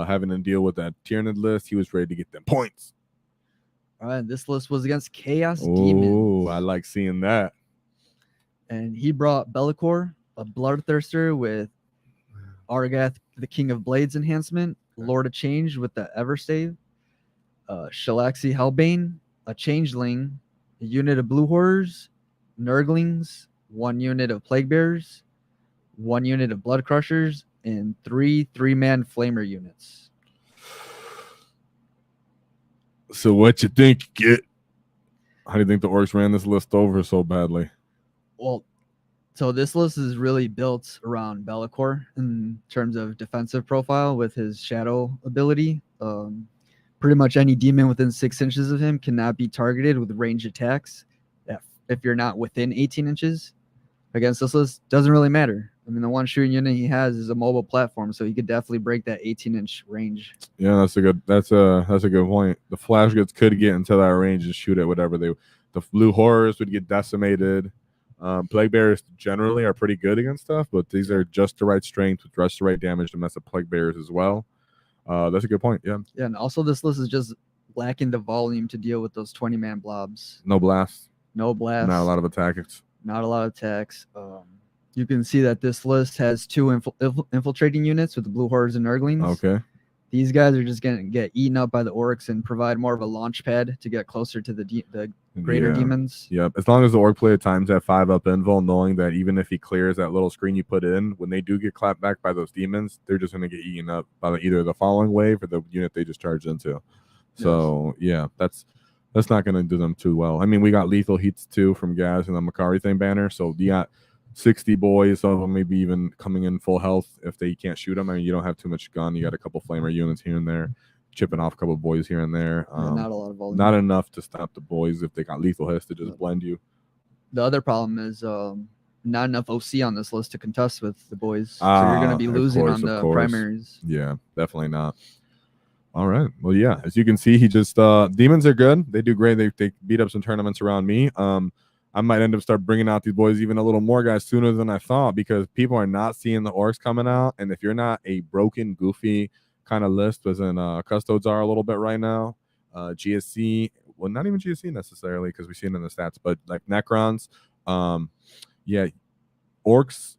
having to deal with that Tyranid list. He was ready to get them points. All right, this list was against Chaos Demons. Oh, I like seeing that. And he brought Bellicor, a Bloodthirster with Argath, the King of Blades enhancement, Lord of Change with the Everstave, Shalaxi Hellbane, a Changeling, a unit of Blue Horrors, Nurglings, 1 unit of Plague Bearers, 1 unit of Blood Crushers, and 3 3-man Flamer units. So what you think, Git? How do you think the Orcs ran this list over so badly? Well, so this list is really built around Bellicor in terms of defensive profile with his Shadow ability. Pretty much any demon within 6 inches of him cannot be targeted with ranged attacks if you're not within 18 inches. Against this list, doesn't really matter. I mean, the one shooting unit he has is a mobile platform, so he could definitely break that 18-inch range. Yeah, that's a good point. The flash goods could get into that range and shoot at whatever the Blue Horrors would get decimated. Plague Bearers generally are pretty good against stuff, but these are just the right strength with just the right damage to mess up Plague Bearers as well. That's a good point. Yeah, and also this list is just lacking the volume to deal with those 20-man blobs. No blasts. No blasts. Not a lot of attacks. Not a lot of attacks. You can see that this list has 2 infiltrating units with the Blue Horrors and Nurglings. Okay. These guys are just gonna get eaten up by the orcs and provide more of a launch pad to get closer to the greater demons. Yep. As long as the orc player times that 5-up invul, knowing that even if he clears that little screen you put in, when they do get clapped back by those demons, they're just gonna get eaten up by either the following wave or the unit they just charged into. So yeah, that's not gonna do them too well. I mean, we got lethal heats too from Gaz and the Makari thing banner, so you got 60 boys, some of them maybe even coming in full health if they can't shoot them. I mean, you don't have too much gun. You got a couple flamer units here and there, chipping off a couple boys here and there. Not a lot of volume. Not enough to stop the boys if they got lethal hits to just blend you. The other problem is not enough OC on this list to contest with the boys. So you're going to be losing on the primaries. Yeah, definitely not. All right. Well, yeah, as you can see, he just demons are good. They do great. They beat up some tournaments around me. I might end up start bringing out these boys even a little more guys sooner than I thought, because people are not seeing the orcs coming out. And if you're not a broken, goofy kind of list, as in custodes are a little bit right now, GSC, well, not even GSC necessarily, because we've seen it in the stats, but like Necrons, yeah, orcs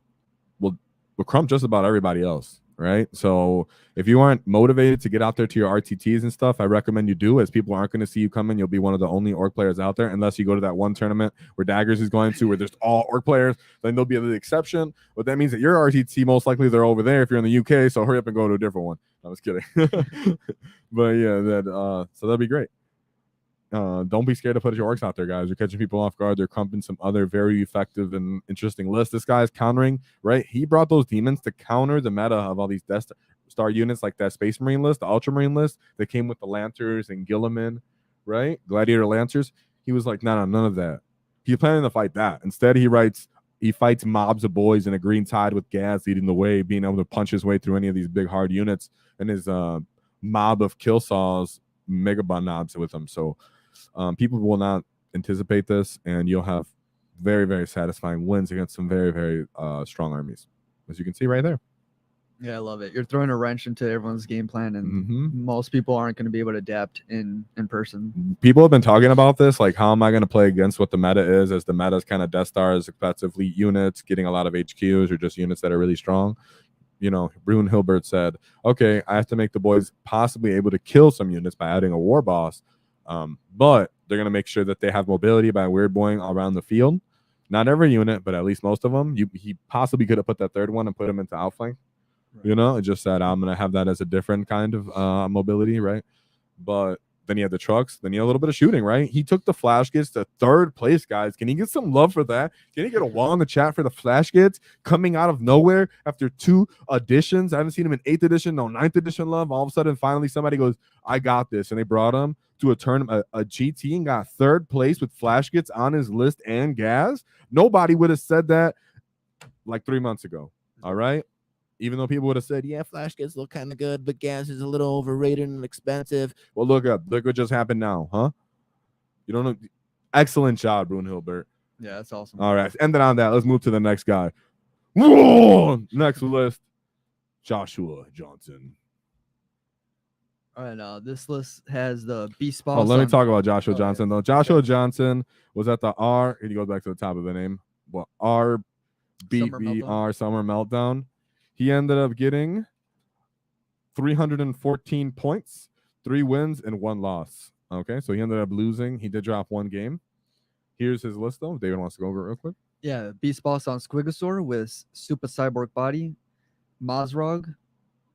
will crump just about everybody else. Right. So if you aren't motivated to get out there to your RTTs and stuff, I recommend you do, as people aren't going to see you coming. You'll be one of the only orc players out there, unless you go to that one tournament where Daggers is going to, where there's all orc players. Then there'll be the exception. But that means that your RTT, most likely they're over there if you're in the UK. So hurry up and go to a different one. I was kidding. But yeah, so that'd be great. Don't be scared to put your orcs out there, guys. You're catching people off guard. They're crumping some other very effective and interesting lists. This guy's countering, right? He brought those demons to counter the meta of all these Death Star units, like that Space Marine list, the Ultramarine list that came with the Lancers and Gilliman, right? Gladiator Lancers. He was like, no, none of that. He's planning to fight that. Instead, he fights mobs of boys in a green tide with Gaz leading the way, being able to punch his way through any of these big hard units, and his mob of kill saws, Megabon knobs with him. So people will not anticipate this, and you'll have very, very satisfying wins against some very, very strong armies, as you can see right there. Yeah, I love it. You're throwing a wrench into everyone's game plan, and most people aren't going to be able to adapt in person. People have been talking about this, like, how am I going to play against what the meta is, as the meta is kind of Death Stars, expensive elite units, getting a lot of HQs, or just units that are really strong. You know, Brune Hilbert said, okay, I have to make the boys possibly able to kill some units by adding a war boss. But they're going to make sure that they have mobility by weird boying around the field. Not every unit, but at least most of them. He possibly could have put that third one and put him into outflank. Right. You know, it just said, I'm going to have that as a different kind of mobility, right? But then you have the trucks. Then you have a little bit of shooting, right? He took the flash gets to third place, guys. Can you get some love for that? Can you get a wall in the chat for the flash gets coming out of nowhere after 2 editions? I haven't seen him in 8th edition, no 9th edition love. All of a sudden, finally, somebody goes, I got this. And they brought him to a tournament, a GT, and got third place with flash gets on his list and Gaz. Nobody would have said that like 3 months ago. All right. Even though people would have said, yeah, flash gets look kind of good, but Gaz is a little overrated and expensive. Well, look what just happened now, huh? You don't know. Excellent job, Brune Hilbert. Yeah, that's awesome. All right. Ending on that, let's move to the next guy. Whoa! Next list, Joshua Johnson. All right, this list has the Beast Boss. Oh, let me talk about Joshua Johnson, though. Joshua Johnson was at the R. Here you go back to the top of the name. Well, RBBR Summer Meltdown. He ended up getting 314 points, 3 wins, and 1 loss. Okay, so he ended up losing. He did drop 1 game. Here's his list, though. David wants to go over it real quick. Yeah, Beast Boss on Squigosaur with Super Cyborg Body, Mazrog,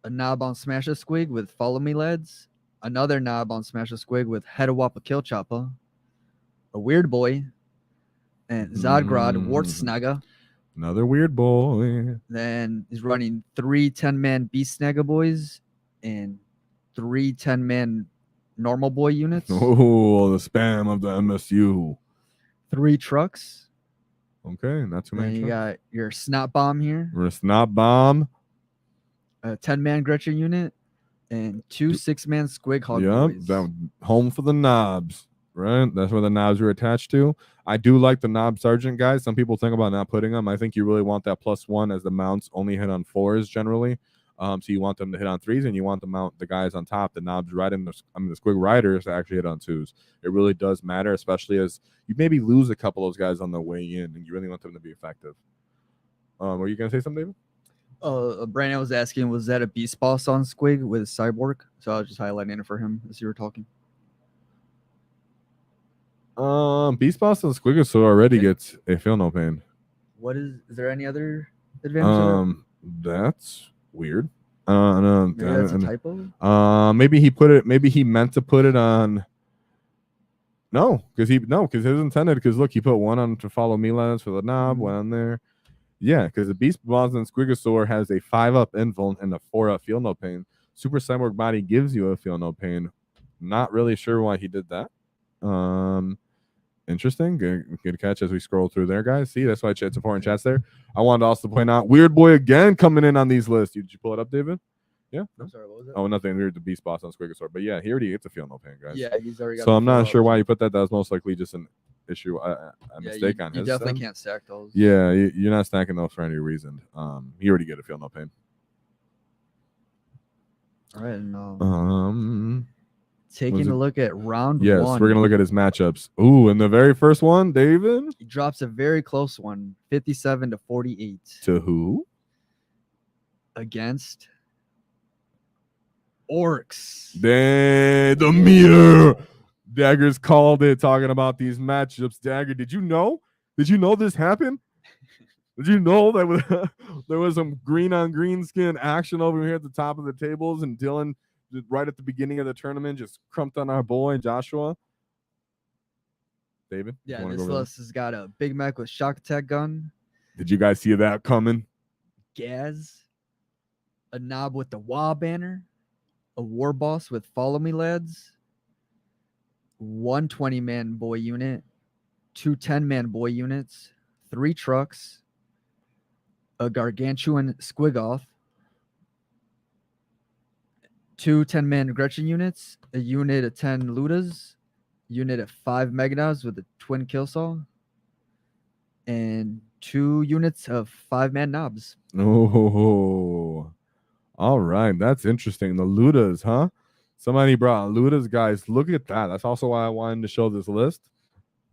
a knob on Smash a Squig with Follow Me Lads, another knob on Smash a Squig with Head of Wappa Kill Choppa, a Weird Boy, and Zodgrod Wartsnaga. Another weird boy. Then he's running 3 10-man Beast Snagga boys and 3 10-man normal boy units. Oh, the spam of the MSU. 3 trucks. Okay, not too many. And you got your Snot Bomb here. We're a Snot Bomb. A 10-man Gretchen unit and 2 6-man Squig Hog boys. Yep, home for the knobs. Right, that's where the knobs are attached to. I do like the knob sergeant guys. Some people think about not putting them. I think you really want that +1, as the mounts only hit on 4s generally. So you want them to hit on 3s, and you want the guys on top, the knobs riding the Squig riders, to actually hit on 2s. It really does matter, especially as you maybe lose a couple of those guys on the way in, and you really want them to be effective. Were you gonna say something, David? Brandon was asking, was that a beast boss on Squig with Cyborg? So I was just highlighting it for him as you were talking. Beast Boss and Squigosaur already Yeah. gets a feel no pain. What is there any other advantage of That's weird. No, that? Maybe that's a typo. Maybe he meant to put it on. No, because it was intended. Because look, he put one on to follow me lens for the knob, one on there. Yeah, because the Beast Boss and Squigosaur has a 5-up invuln and a 4-up feel no pain. Super Cyborg Body gives you a feel no pain. Not really sure why he did that. Interesting. Good catch as we scroll through there, guys. See, that's why it's important chats there. I wanted to also point out Weird Boy again coming in on these lists. Did you pull it up, David? Yeah. I'm sorry, what was that? Oh, nothing. Here's the Beast Boss on Squigosaur. But yeah, he already gets a feel no pain, guys. Yeah, he's already got. So I'm not sure why you put that. That was most likely just an issue, a mistake on his. You definitely can't stack those. Yeah, you're not stacking those for any reason. You already get a feel no pain. All right. And, taking a look at round 1. Yes, we're gonna look at his matchups. Ooh, and the very first one, David. He drops a very close one, 57-48. To who? Against Orks. The mirror. Dagger's called it, talking about these matchups. Dagger, did you know? Did you know this happened? Did you know that there was some green on green skin action over here at the top of the tables, and Dylan, right at the beginning of the tournament, just crumped on our boy Joshua? David? Yeah, this list has got a Big Mac with shock attack gun. Did you guys see that coming? Gaz. A knob with the WAAAGH banner. A war boss with follow me lads. 1 20-man boy unit. 2 10-man boy units. 3 trucks. A gargantuan squigoth. 2 10-man Gretchen units. A unit of 10 Ludas. Unit of 5 Megadovs with a twin kill saw. And 2 units of 5-man knobs. Oh, all right. That's interesting. The Ludas, huh? Somebody brought Ludas, guys. Look at that. That's also why I wanted to show this list.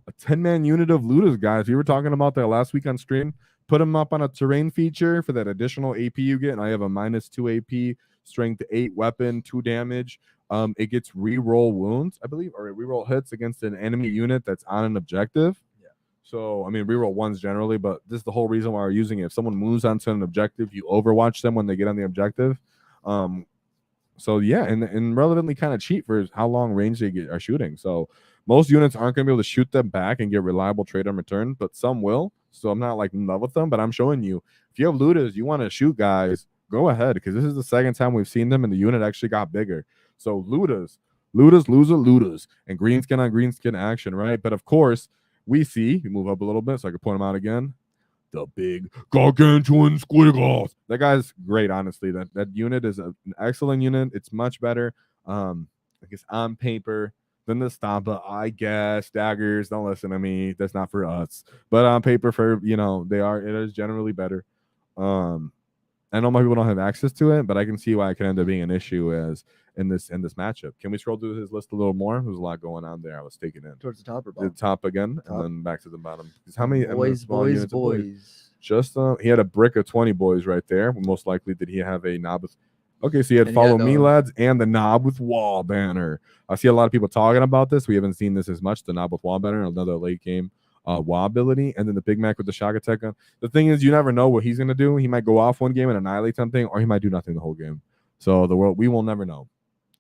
A 10-man unit of Ludas, guys. We were talking about that last week on stream. Put them up on a terrain feature for that additional AP you get. And I have a -2 AP, strength 8 weapon, 2 damage. It gets reroll wounds, I believe, or reroll hits against an enemy unit that's on an objective. Yeah. So, I mean, reroll ones generally, but this is the whole reason why we're using it. If someone moves onto an objective, you overwatch them when they get on the objective. So yeah, and relevantly kind of cheap for how long range they are shooting. So most units aren't going to be able to shoot them back and get reliable trade on return, but some will. So I'm not like in love with them, but I'm showing you, if you have Ludas, you want to shoot guys, go ahead, because this is the second time we've seen them and the unit actually got bigger. So Ludas, and green skin on green skin action, right? But of course, we see, you move up a little bit so I can point them out again. The big gargantuan squiggles. That guy's great, honestly. That unit is an excellent unit. It's much better, I guess, on paper than the Stompa. I guess daggers. Don't listen to me. That's not for us. But on paper, for it is generally better. I know my people don't have access to it, but I can see why it can end up being an issue as in this matchup. Can we scroll through his list a little more? There's a lot going on there. I was taking in towards the top or bottom? The top again, and then back to the bottom. How many boys? Just he had a brick of 20 boys right there. Most likely, did he have a knob with? Okay, so he had follow me lads and the knob with WAAAGH banner. I see a lot of people talking about this. We haven't seen this as much. The knob with WAAAGH banner, another late game WAAAGH ability, and then the Big Mac with the shock attack gun. The thing is, you never know what he's gonna do. He might go off one game and annihilate something, or he might do nothing the whole game. So we will never know,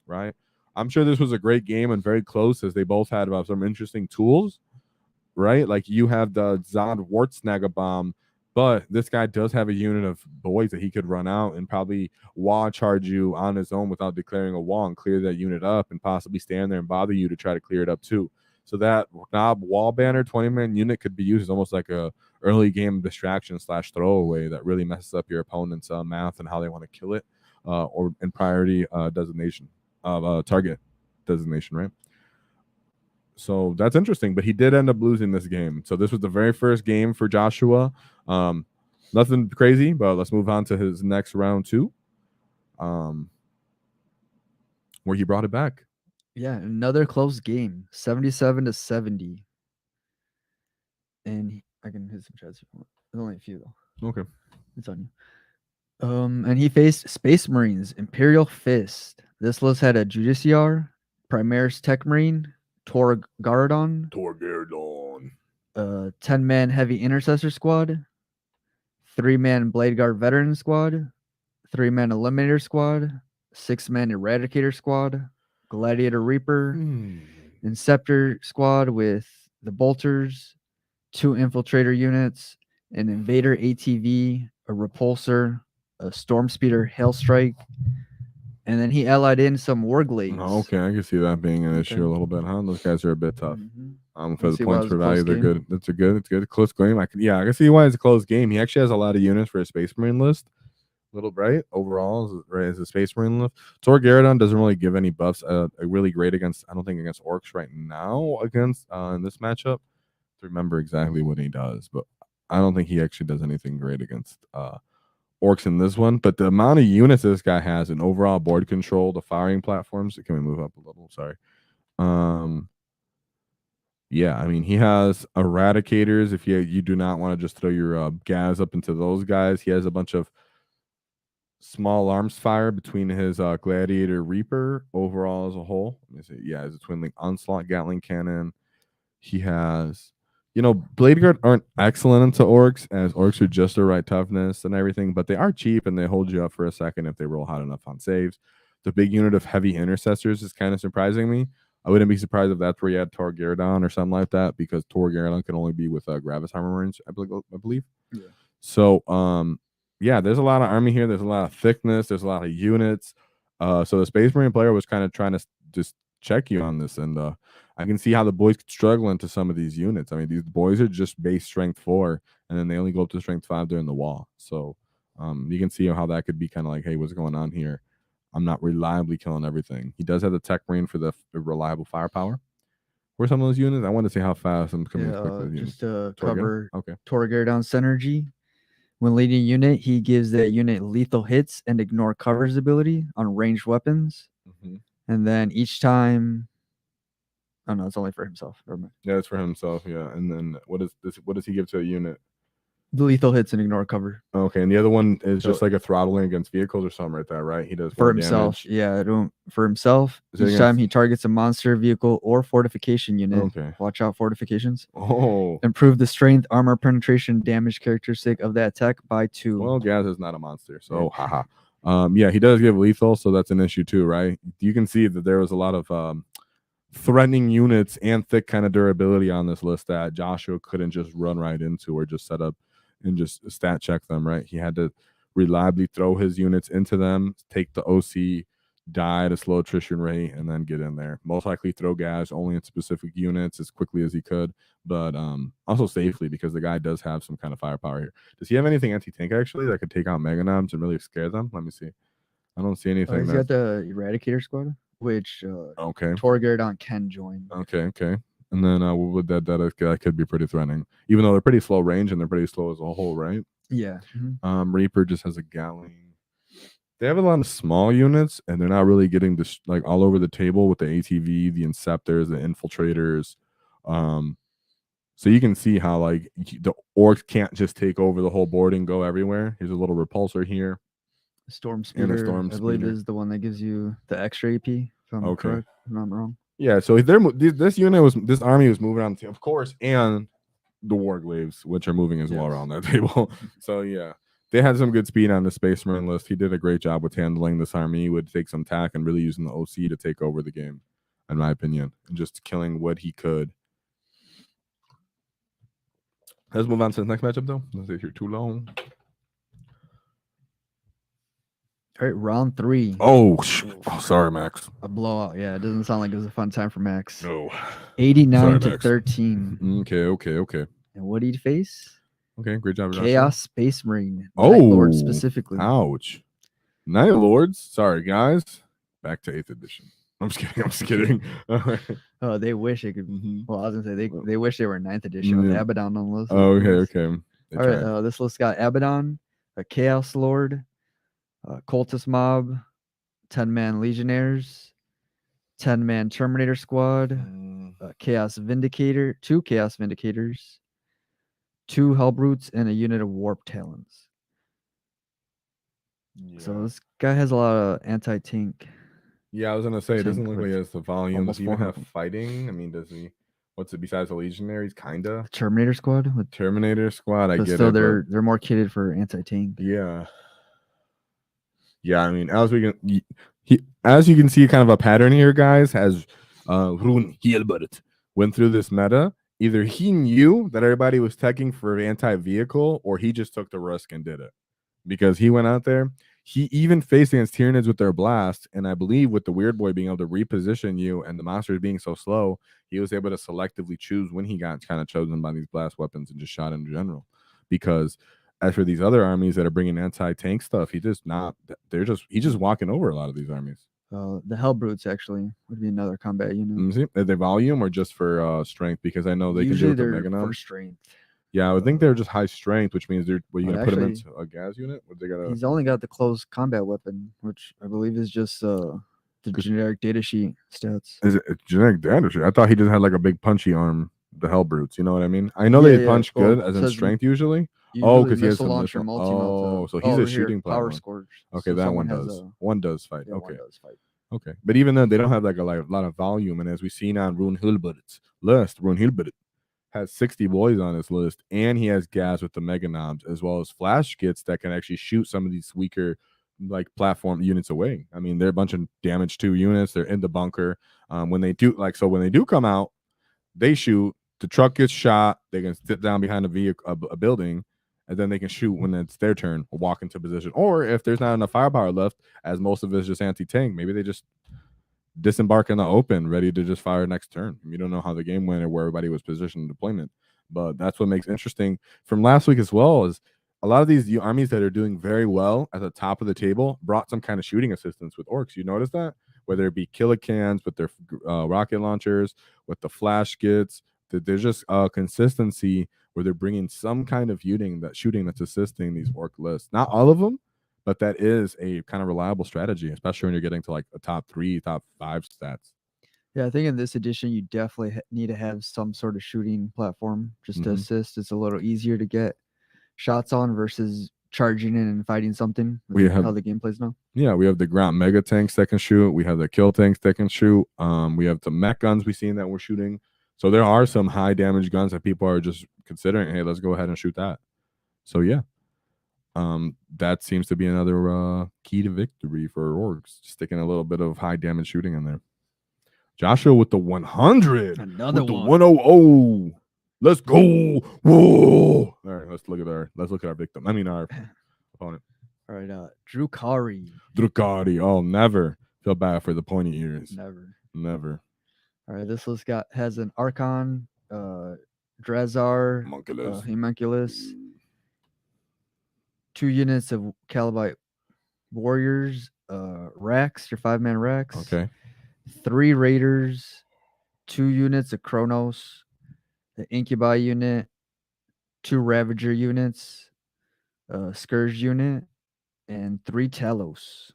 right? I'm sure this was a great game and very close, as they both had about some interesting tools, right? Like you have the Zod Wartsnagger bomb, but this guy does have a unit of boys that he could run out and probably wall charge you on his own without declaring a wall and clear that unit up and possibly stand there and bother you to try to clear it up too. So that knob WAAAGH banner 20-man unit could be used as almost like a early game distraction / throwaway that really messes up your opponent's math and how they want to kill it, or in priority designation of target designation, right? So that's interesting, but he did end up losing this game. So this was the very first game for Joshua. Nothing crazy, but let's move on to his next round 2, where he brought it back. Yeah, another close game, 77-70. And I can hit some chats if you want. There's only a few though. Okay, it's on you. And he faced Space Marines, Imperial Fist. This list had a Judiciar, Primaris Tech Marine, Tor Garadon, Torgerdon. 10-man Heavy Intercessor Squad, 3-man Blade Guard Veteran Squad, 3-man Eliminator Squad, 6-man Eradicator Squad, Gladiator Reaper, Inceptor Squad with the Bolters, 2 Infiltrator units, an Invader ATV, a Repulsor, a Storm Speeder Hailstrike, and then he allied in some Warglades. Oh, okay, I can see that being an issue a little bit, huh? Those guys are a bit tough. For Let's the see why it points was per a close value, they're game. good. It's good. Close game. I can see why it's a close game. He actually has a lot of units for a Space Marine list. Little bright overall, as a Space Marine list. Tor Garadon doesn't really give any buffs. Really great against, I don't think, against Orks right now against in this matchup. To remember exactly what he does, but I don't think he actually does anything great against Orks in this one. But the amount of units this guy has and overall board control, the firing platforms. Can we move up a little? Sorry. Yeah, I mean, he has eradicators. If you do not want to just throw your gas up into those guys, he has a bunch of small arms fire between his Gladiator Reaper overall as a whole. Let me see. Yeah, it's a twin link onslaught Gatling cannon. He has, Blade Guard aren't excellent into Orks, as Orks are just the right toughness and everything, but they are cheap and they hold you up for a second if they roll hot enough on saves. The big unit of heavy intercessors is kind of surprising me. I wouldn't be surprised if that's where you had Tor Garadon or something like that, because Tor Garadon can only be with Gravis Armor Marines, I believe. Yeah. So, yeah, there's a lot of army here. There's a lot of thickness. There's a lot of units. So the Space Marine player was kind of trying to just check you on this, and I can see how the boys could struggle into some of these units. I mean, these boys are just base strength 4, and then they only go up to strength 5 during the wall. So you can see how that could be kind of like, hey, what's going on here? I'm not reliably killing everything. He does have the Tech Marine for the reliable firepower. Where's some of those units? I want to see how fast I'm coming. Just to cover okay. Tor Garadon synergy. When leading a unit, he gives that unit lethal hits and ignore covers ability on ranged weapons. And then each time, oh no, it's only for himself. Yeah, it's for himself. Yeah, and then what does he give to a unit? The lethal hits and ignore cover. Okay, and the other one is just like a throttling against vehicles or something like that, right? He does for himself. Damage. Yeah, for himself. Each time he targets a monster, vehicle, or fortification unit. Okay. Watch out, fortifications. Oh. Improve the strength, armor penetration, damage characteristic of that attack by 2. Well, Gaz is not a monster, so haha. Yeah, he does give lethal, so that's an issue too, right? You can see that there was a lot of threatening units and thick kind of durability on this list that Joshua couldn't just run right into or just set up and just stat check them, right? He had to reliably throw his units into them, take the OC, die at a slow attrition rate, and then get in there. Most likely throw gas only in specific units as quickly as he could, but also safely, because the guy does have some kind of firepower here. Does he have anything anti-tank actually that could take out Meganobs and really scare them? Let me see. I don't see anything. He's got the Eradicator squad, which okay, Tor Garadon can join. Okay. And then with that could be pretty threatening, even though they're pretty slow range and they're pretty slow as a whole, right? Yeah. Reaper just has a Gatling. They have a lot of small units, and they're not really getting this like all over the table with the ATV, the Inceptors, the Infiltrators. So you can see how like the Orcs can't just take over the whole board and go everywhere. Here's a little repulsor here. Storm Speeder, I believe, is the one that gives you the extra AP. If I'm correct, if I'm not wrong. Yeah, so this army was moving on the table, of course, and the Warglaives, which are moving as well around that table. So yeah, they had some good speed on the Space Marine list. He did a great job with handling this army. He would take some tack and really using the OC to take over the game, in my opinion, and just killing what he could. Let's move on to the next matchup, though. Let's stay here too long. All right, round 3. Oh, sorry, Max. A blowout. Yeah, it doesn't sound like it was a fun time for Max. No. 89-13. Okay. And what did he face? Okay, great job. Chaos Space Marine. Night Lord specifically. Ouch. Night Lords. Sorry, guys. Back to 8th edition. I'm just kidding. Oh, they wish it could. Well, I was gonna say they wish they were 9th edition with Abaddon on the list. Oh, okay. All right, this list got Abaddon, a Chaos Lord, Cultist Mob, 10-man Legionnaires, 10-man Terminator Squad, Chaos Vindicator, 2 Chaos Vindicators, 2 Hellbrutes, and a unit of Warp Talons. So this guy has a lot of anti-tank. Yeah, I was gonna say it doesn't Tank look like he with has the volume. almost Does he even 400 have fighting? I mean, does he? What's it besides the legionaries? Kinda. Terminator squad with, Terminator squad, I but get still it, but they're more kitted for anti-tank. yeah, yeah. I mean, as you can see, kind of a pattern here, guys. Has Rune Hilbert went through this meta. Either he knew that everybody was teching for anti-vehicle, or he just took the risk and did it because he went out there. He even faced against Tyranids with their blast, and I believe with the Weird Boy being able to reposition you and the monsters being so slow, he was able to selectively choose when he got kind of chosen by these blast weapons and just shot in general. Because as for these other armies that are bringing anti-tank stuff, he's just walking over a lot of these armies. The Hellbrutes actually would be another combat unit. Are they volume or just for strength? Because I know they Usually can do it with the they're for Meganom. strength. Yeah, I would think they're just high strength, which means they're you gonna put them Actually, into a gas unit? What they got? he's only got the close combat weapon, which I believe is just the generic data sheet stats. Is it generic data sheet? I thought he just had like a big punchy arm. The Hellbrutes, you know what I mean? I know Yeah, they punch well, good as in says strength usually. usually Because he has missile some launcher, missile. multi-melt. Oh, so he's over a here, shooting power platform. scourge. Okay, So that one someone has does. a One does fight. yeah, Okay. one does fight. Okay, but even then, they don't have like a lot of volume. And as we've seen on Rune Hilbert's list, Rune Hilbert has 60 boys on his list, and he has gas with the Mega Knobs, as well as flash skits that can actually shoot some of these weaker like platform units away. I mean, they're a bunch of damage 2 units. They're in the bunker. When they do come out, they shoot. The truck gets shot. They can sit down behind a vehicle, a building, and then they can shoot when it's their turn or walk into position. Or if there's not enough firepower left, as most of it is just anti-tank, maybe they just disembark in the open, ready to just fire next turn. You don't know how the game went or where everybody was positioned in deployment, but that's what makes interesting from last week as well. Is a lot of these armies that are doing very well at the top of the table brought some kind of shooting assistance with orcs. You notice that, whether it be killicans with their rocket launchers, with the flash skits, that there's just a consistency where they're bringing some kind of shooting that's assisting these orc lists. Not all of them, but that is a kind of reliable strategy, especially when you're getting to like a top 3, top 5 stats. Yeah, I think in this edition you definitely need to have some sort of shooting platform just to assist. It's a little easier to get shots on versus charging in and fighting something. We have how the game plays now. Yeah, we have the ground mega tanks that can shoot. We have the kill tanks that can shoot. We have the mech guns we've seen that we're shooting. So there are some high damage guns that people are just considering. Hey, let's go ahead and shoot that. So yeah, that seems to be another key to victory for orcs. Sticking a little bit of high damage shooting in there. Joshua with the 100. Another with the one. 100. Let's go. Whoa. All right, let's look at our victim. I mean our opponent. All right, Drukari. Drukari. Oh, never. Feel bad for the pointy ears. Never. All right, this list has an Archon, Drazar, Homunculus, 2 units of Calibite Warriors, Rax, your 5-man Rax. Okay. 3 Raiders, 2 units of Kronos, the Incubi unit, 2 Ravager units, Scourge unit, and 3 Talos.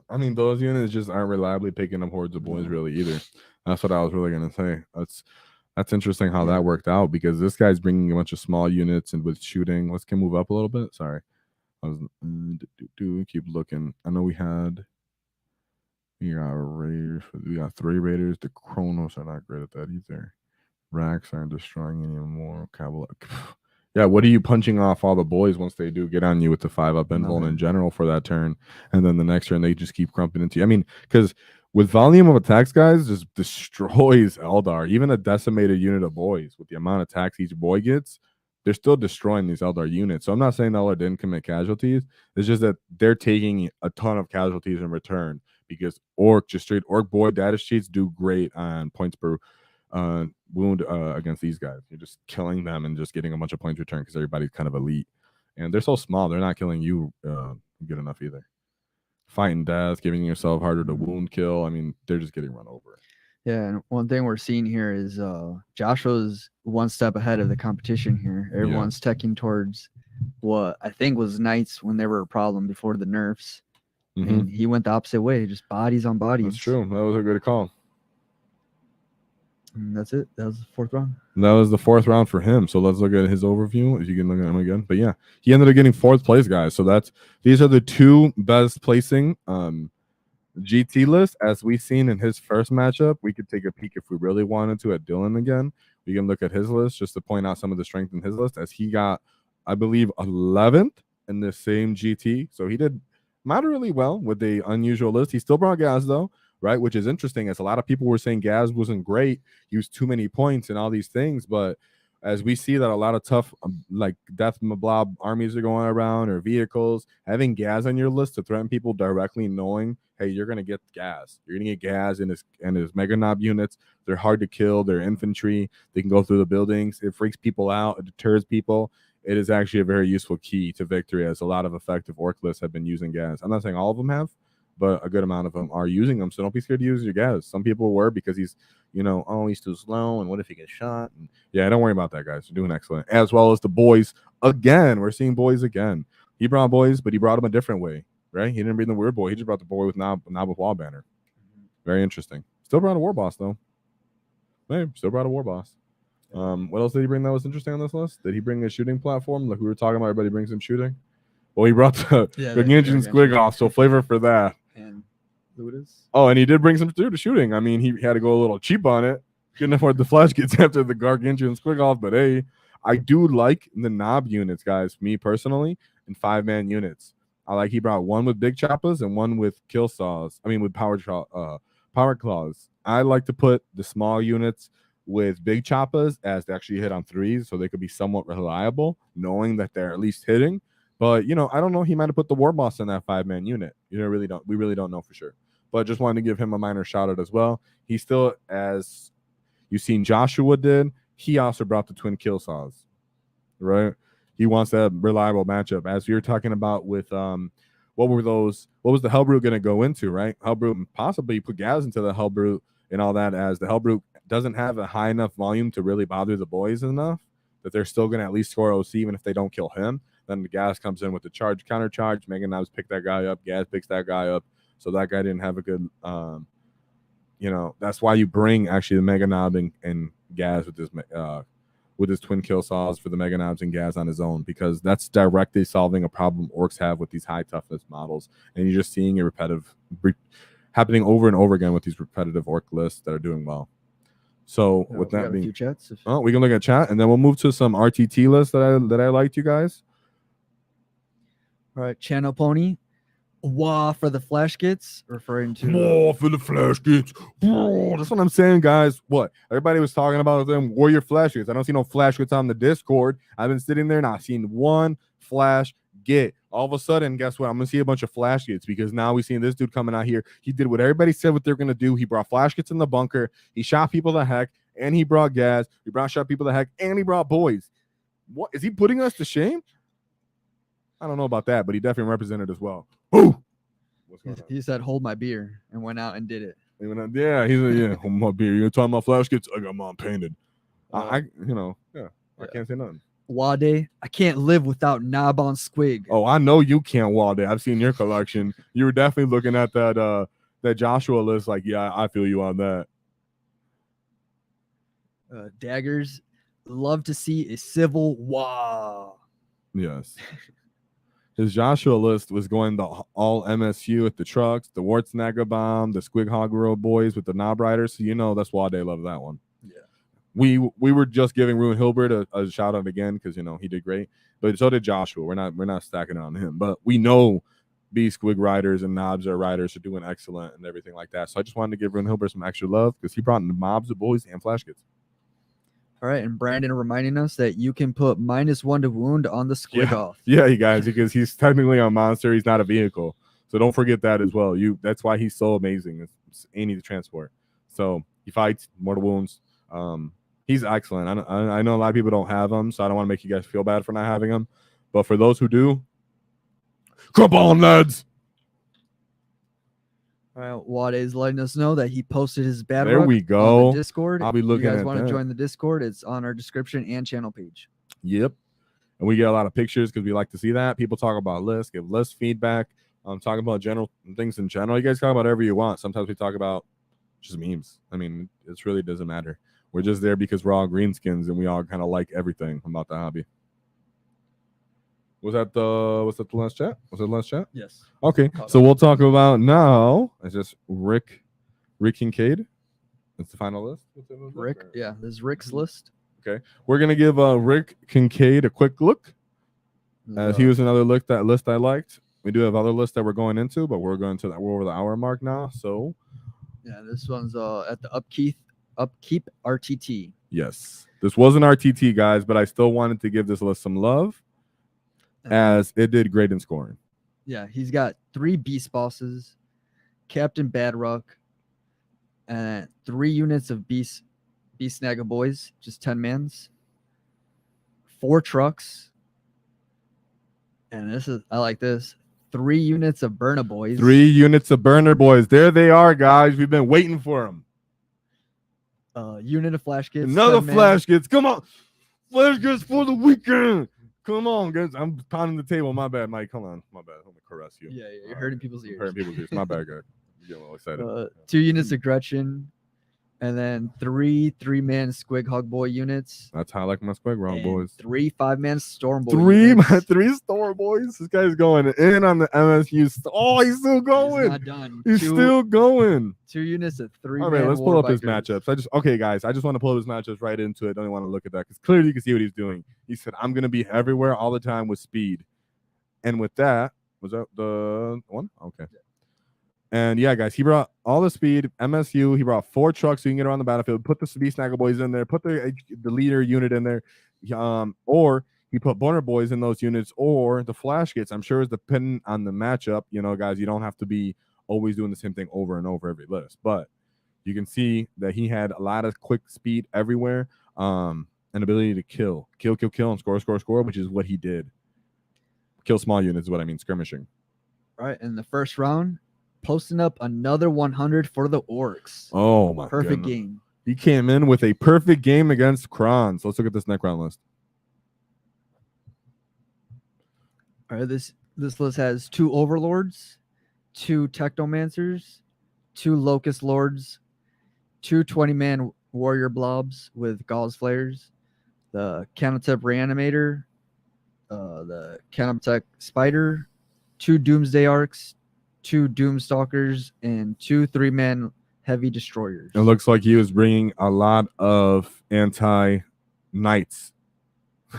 I mean, those units just aren't reliably picking up hordes of boys really either. That's what I was really gonna say. That's interesting how that worked out, because this guy's bringing a bunch of small units and with shooting. Let's move up a little bit. Sorry, I was keep looking. I know we got Raiders. We got 3 Raiders. The Kronos are not great at that either. Racks aren't destroying anymore. Yeah, what are you punching off all the boys once they do get on you with the 5-up invuln in general for that turn, and then the next turn they just keep crumping into you? I mean, because with volume of attacks, guys, just destroys Eldar. Even a decimated unit of boys, with the amount of attacks each boy gets, they're still destroying these Eldar units. So I'm not saying Eldar didn't commit casualties. It's just that they're taking a ton of casualties in return, because straight orc boy data sheets do great on points per wound against these guys. You're just killing them and just getting a bunch of points return because everybody's kind of elite, and they're so small. They're not killing you good enough either. Fighting death, giving yourself harder to wound kill. I mean, they're just getting run over. Yeah, and one thing we're seeing here is Joshua's one step ahead of the competition here. Everyone's teching towards what I think was knights when they were a problem before the nerfs, and he went the opposite way, just bodies on bodies. That's true. That was a good call. And that's it. That was the 4th round. That was the 4th round for him. So let's look at his overview. If you can look at him again. But yeah, he ended up getting 4th place, guys. So these are the 2 best placing GT lists. As we've seen in his first matchup, we could take a peek if we really wanted to at Dylan again. We can look at his list just to point out some of the strength in his list, as he got, I believe, 11th in the same GT. So he did moderately well with the unusual list. He still brought Gaz though, right? Which is interesting, as a lot of people were saying Gaz wasn't great, used too many points and all these things. But as we see that a lot of tough like death blob armies are going around, or vehicles, having Gaz on your list to threaten people directly, knowing, hey, you're gonna get Gaz. You're gonna get Gaz in his mega knob units. They're hard to kill. They're infantry. They can go through the buildings. It freaks people out. It deters people. It is actually a very useful key to victory, as a lot of effective orc lists have been using Gaz. I'm not saying all of them have, but a good amount of them are using them. So don't be scared to use your Gaz. Some people were, because he's, he's too slow, and what if he gets shot? And yeah, don't worry about that, guys. You're doing excellent. As well as the boys. Again, we're seeing boys again. He brought boys, but he brought them a different way, right? He didn't bring the weird boy. He just brought the boy with knob with wall banner. Very interesting. Still brought a war boss, though. Hey, still brought a war boss. What else did he bring that was interesting on this list? Did he bring a shooting platform? Like we were talking about, everybody brings some shooting. Well, he brought the Gargantuan Squig off, so flavor for that. And Ludus. Oh, and he did bring some shooting. I mean, he had to go a little cheap on it. Couldn't afford the flash kits after the Gargantuan Squig off, but hey, I do like the knob units, guys, me personally, in 5-man units. I like he brought one with big choppas and one with kill saws. I mean, with power claws. I like to put the small units with big choppas as they actually hit on 3s, so they could be somewhat reliable, knowing that they're at least hitting. But I don't know. He might have put the war boss in that 5-man unit. We really don't know for sure. But just wanted to give him a minor shout out as well. He still, as you've seen Joshua did, he also brought the twin kill saws, right? He wants that reliable matchup. As we were talking about with what was the Hellbrute going to go into, right? Hellbrute, possibly put Gaz into the Hellbrute and all that, as the Hellbrute doesn't have a high enough volume to really bother the boys enough that they're still going to at least score OC even if they don't kill him. Then the Gaz comes in with the counter charge. Mega Knobs pick that guy up. Gaz picks that guy up. So that guy didn't have a good, that's why you bring actually the Mega Knob and Gaz with his twin kill saws for the Mega Knobs and Gaz on his own, because that's directly solving a problem Orks have with these high toughness models. And you're just seeing a happening over and over again with these repetitive Ork lists that are doing well. So with that being, chats, we can look at chat, and then we'll move to some RTT lists that I liked, you guys. All right, Channel Pony. Wah for the flash kits, referring to Wah for the flash kits. That's what I'm saying, guys. What everybody was talking about them warrior flash kits. I don't see no flash kits on the Discord. I've been sitting there not seeing one flash get. All of a sudden, guess what? I'm gonna see a bunch of flash kits, because now we've seen this dude coming out here. He did what everybody said what they're gonna do. He brought flash kits in the bunker. He shot people the heck, and he brought Gaz. Shot people the heck, and he brought boys. What is he putting us to shame? I don't know about that, but he definitely represented as well. Who? He said, "Hold my beer," and went out and did it. He went out, yeah, he's like, yeah, hold my beer. You're talking about flash kits? I got mine painted. I can't say nothing. WAAAGH, I can't live without knob on squig. Oh, I know you can't, WAAAGH. I've seen your collection. You were definitely looking at that Joshua list like, yeah, I feel you on that. Daggers, love to see a civil war. Yes. His Joshua list was going the all MSU with the trucks, the Wartsnagger bomb, the Squig Hoggerel boys with the knob riders. So that's why they love that one. Yeah. We were just giving Ruin Hilbert a shout out again because he did great, but so did Joshua. We're not stacking it on him, but we know B Squig riders and knobs riders are doing excellent and everything like that. So I just wanted to give Ruin Hilbert some extra love because he brought in the mobs, the boys, and flash kits. All right, and Brandon reminding us that you can put -1 to wound on the squig off. Yeah, you guys, because he's technically a monster. He's not a vehicle, so don't forget that as well. That's why he's so amazing. It's any to transport. So he fights mortal wounds. He's excellent. I know a lot of people don't have him, so I don't want to make you guys feel bad for not having him. But for those who do, come on, lads. All right, WAAAGH is letting us know that he posted his battle. There we go. On the Discord. I'll be looking at that. If you guys want to join the Discord, it's on our description and channel page. Yep. And we get a lot of pictures because we like to see that. People talk about lists, give list feedback. Talking about general things in general. You guys talk about whatever you want. Sometimes we talk about just memes. I mean, it really doesn't matter. We're just there because we're all greenskins and we all kind of like everything about the hobby. Was that the last chat? Was that the last chat? Yes. Okay, so we'll talk about now. It's just Rick Kincaid. That's the final list. Rick, yeah, this is Rick's list. Okay, we're gonna give Rick Kincaid a quick look, as he was another list I liked. We do have other lists that we're going into, but we're over the hour mark now. So yeah, this one's at the Upkeep RTT. Yes, this wasn't RTT, guys, but I still wanted to give this list some love, as it did great in scoring. Yeah, he's got 3 beast bosses, Captain Badrock, and 3 units of beast snagga boys, just 10 mans, 4 trucks, and I like this, 3 units of burner boys. 3 units of burner boys. There they are, guys. We've been waiting for them. Unit of flash kits. Another flash kits. Come on, flash kits for the weekend. Come on, guys. I'm pounding the table. My bad, Mike. Come on. My bad. I'm gonna caress you. Yeah, you're hurting people's ears. Hurting people's ears. My bad, guy. I'm getting a little excited. 2 units of Gretchen, and then 3 3-man Squig Hog Boy units. That's how I like my Squig Hog boys. 3 5-man Storm Boy. 3 Storm boys. This guy's going in on the MSU. Oh, he's still going. He's not done. He's still going. 2 units of 3. All right, let's pull up his matchups. Okay, guys, I just want to pull up his matchups right into it. Don't even want to look at that because clearly you can see what he's doing. He said, "I'm going to be everywhere all the time with speed," and with that, was that the one? Okay. And yeah, guys, he brought all the speed, MSU. He brought 4 trucks so you can get around the battlefield. Put the Beast Snagga boys in there. Put the leader unit in there. Or he put Boner boys in those units, or the flash kits. I'm sure it's dependent on the matchup. You know, guys, you don't have to be always doing the same thing over and over every list. But you can see that he had a lot of quick speed everywhere, and ability to kill, and score, which is what he did. Kill small units is what I mean, skirmishing. All right, in the first round, posting up another 100 for the Orks. Oh, my perfect goodness. game. He came in with a perfect game against Kronz. Let's look at this Necron list. All right, this list has 2 Overlords, 2 Technomancers, 2 Locust Lords, 2 20-man Warrior Blobs with Gauze Flares, the Canotep Reanimator, the Canotep Spider, 2 Doomsday Arcs, 2 Doomstalkers, and 2 3-man Heavy Destroyers. It looks like he was bringing a lot of anti-knights.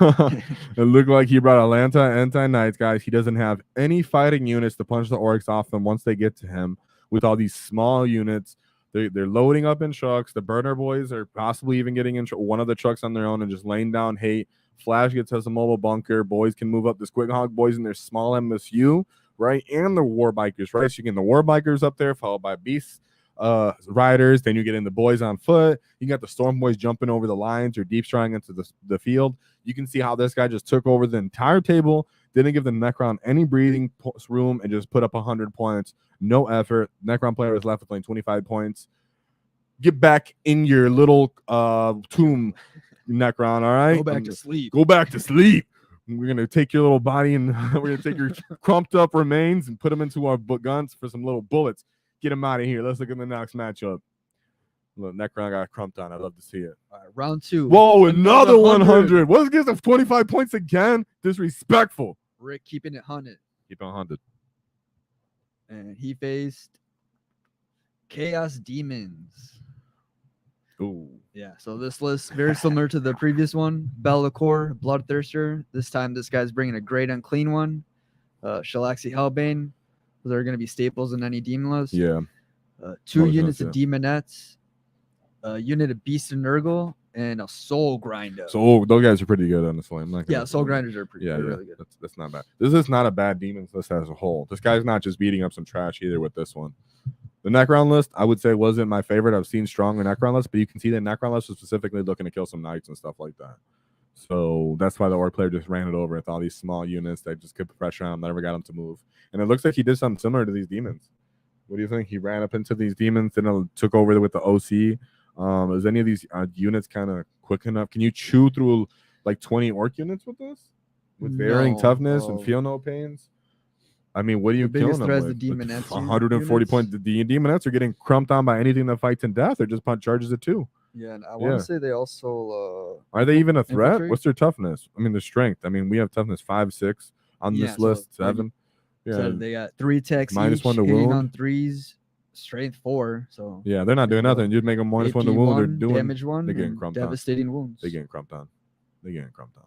It looked like he brought Atlanta anti-knights, guys. He doesn't have any fighting units to punch the Orks off them once they get to him with all these small units. They're loading up in trucks. The burner boys are possibly even getting in one of the trucks on their own and just laying down hate. Flash gets us a mobile bunker. Boys can move up. The Squig Hog boys in their small MSU, right? And the war bikers, right? So you get the war bikers up there, followed by beasts. Riders, then you get in the boys on foot. You got the storm boys jumping over the lines or deep striding into the field. You can see how this guy just took over the entire table, didn't give the Necron any breathing room, and just put up 100 points. No effort. Necron player was left with like 25 points. Get back in your little tomb, Necron, all right? Go back to sleep. Go back to sleep. We're going to take your little body and we're going to take your crumped up remains and put them into our guns for some little bullets. Get him out of here. Let's look at the next matchup. Look, Necron got crumped on. I'd love to see it. All right, round 2. Whoa, another 100. What gives him 25 points again? Disrespectful. Rick keeping it 100. Keep it 100. And he faced Chaos Demons. Ooh. Yeah, so this list very similar to the previous one. Bellacore, Bloodthirster. This time this guy's bringing a great unclean one. Shalaxi Hellbane. Those are going to be staples in any demon list. Yeah. 2 units of Demonettes, a unit of Beast and Nurgle, and a Soul Grinder. So those guys are pretty good on this one. Yeah, Soul Grinders are pretty really good. That's not bad. This is not a bad demons list as a whole. This guy's not just beating up some trash either with this one. The Necron list, I would say, wasn't my favorite. I've seen stronger Necron lists, but you can see the Necron list was specifically looking to kill some knights and stuff like that. So that's why the Orc player just ran it over with all these small units that just kept pressure on him, never got him to move. And it looks like he did something similar to these demons. What do you think? He ran up into these demons and took over with the OC. Is any of these units kind of quick enough? Can you chew through like 20 Orc units with this? With varying toughness and feel no pains? I mean, what are you killing them with? The Demonettes 140 points. The Demonettes are getting crumped on by anything that fights in death or just punch charges it too. Yeah, and I want to say they also are they even a threat? infiltrate? What's their toughness? I mean, their strength. I mean, we have toughness 5, 6 on Yeah, this so list, like 7. Yeah, So they got 3 attacks minus each, 1 to hitting wound. on 3s, strength 4. So yeah, they're not doing nothing. You'd make them minus 1 to AP wound. They're 1, doing damage 1, They're getting and crumped on. devastating wounds. They getting crumped on. They getting crumped on.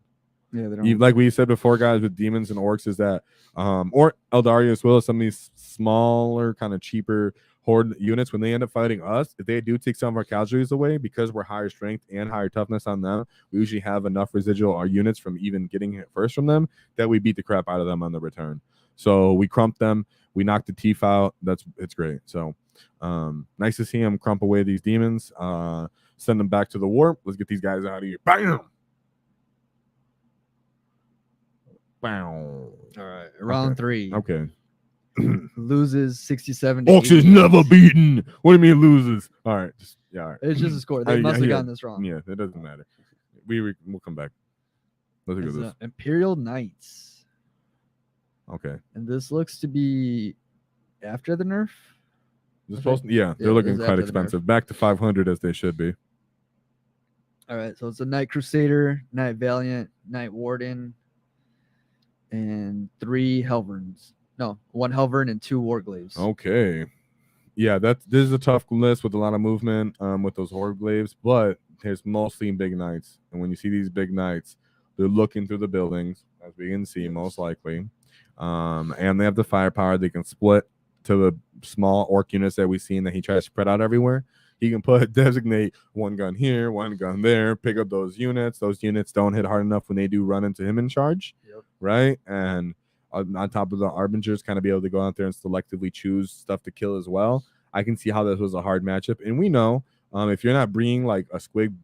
Yeah, they don't. Like we said before, guys, with demons and orcs, is that or Eldaria as well as some of these smaller, kind of cheaper horde units, when they end up fighting us, if they do take some of our casualties away, because we're higher strength and higher toughness on them, we usually have enough residual our units from even getting hit first from them that we beat the crap out of them on the return. So we crump them, we knock the teeth out. It's great. So nice to see them crump away these demons. Send them back to the warp. Let's get these guys out of here. Bam! All right, round 3. Okay. Loses 67. Orks is never beaten. What do you mean loses? All right, all right. It's just a score. They must have gotten this wrong. Yeah, it doesn't matter. We'll come back. Let's look at this. Imperial Knights. Okay. And this looks to be after the nerf. They're looking quite expensive. Back to 500 as they should be. All right, so it's a Knight Crusader, Knight Valiant, Knight Warden, and 3 Helverns. No, 1 Helvern and 2 Warglaives. Okay. Yeah, this is a tough list with a lot of movement with those Warglaives, but there's mostly big knights. And when you see these big knights, they're looking through the buildings, as we can see, most likely. And they have the firepower. They can split to the small orc units that we've seen that he tries to spread out everywhere. He can designate 1 gun here, 1 gun there, pick up those units. Those units don't hit hard enough when they do run into him in charge, right? And on top of the Arbingers, kind of be able to go out there and selectively choose stuff to kill as well. I can see how this was a hard matchup. And we know if you're not bringing like a Squig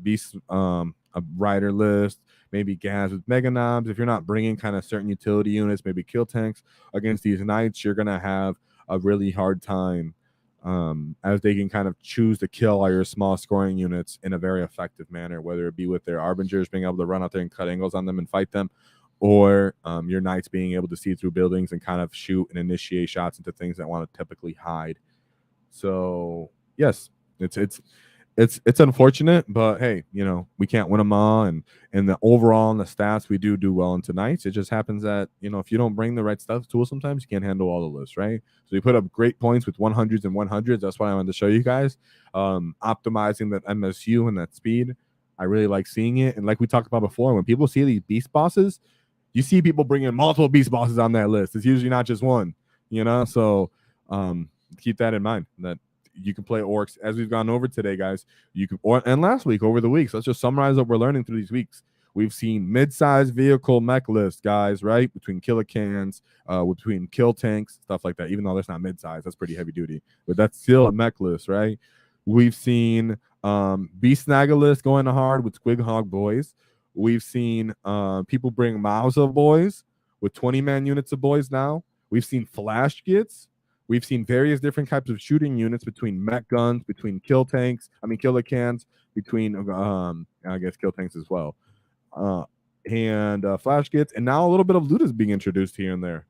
Beast, a rider list, maybe Gaz with Mega Knobs, if you're not bringing kind of certain utility units, maybe kill tanks against these knights, you're going to have a really hard time as they can kind of choose to kill all your small scoring units in a very effective manner, whether it be with their Arbingers being able to run out there and cut angles on them and fight them, or your knights being able to see through buildings and kind of shoot and initiate shots into things that want to typically hide. So yes, it's unfortunate, but hey, we can't win them all, and the overall and the stats we do well into knights. It just happens that if you don't bring the right stuff tools, sometimes you can't handle all the lists, right? So we put up great points with 100s and 100s. That's why I wanted to show you guys optimizing that MSU and that speed. I really like seeing it, and like we talked about before, when people see these beast bosses, you see people bringing multiple beast bosses on that list. It's usually not just one, so keep that in mind, that you can play orcs as we've gone over today, guys. And last week, over the weeks. Let's just summarize what we're learning through these weeks. We've seen mid-sized vehicle mech lists, guys, right? Between killicans, between kill tanks, stuff like that. Even though that's not mid-sized, that's pretty heavy duty, but that's still a mech list, right? We've seen beast snagger list going hard with Squig Hog boys. We've seen people bring miles of boys with 20-man units of boys now. We've seen flash kits. We've seen various different types of shooting units between mech guns, between killicans, between I guess kill tanks as well, and flash kits, and now a little bit of loot is being introduced here and there.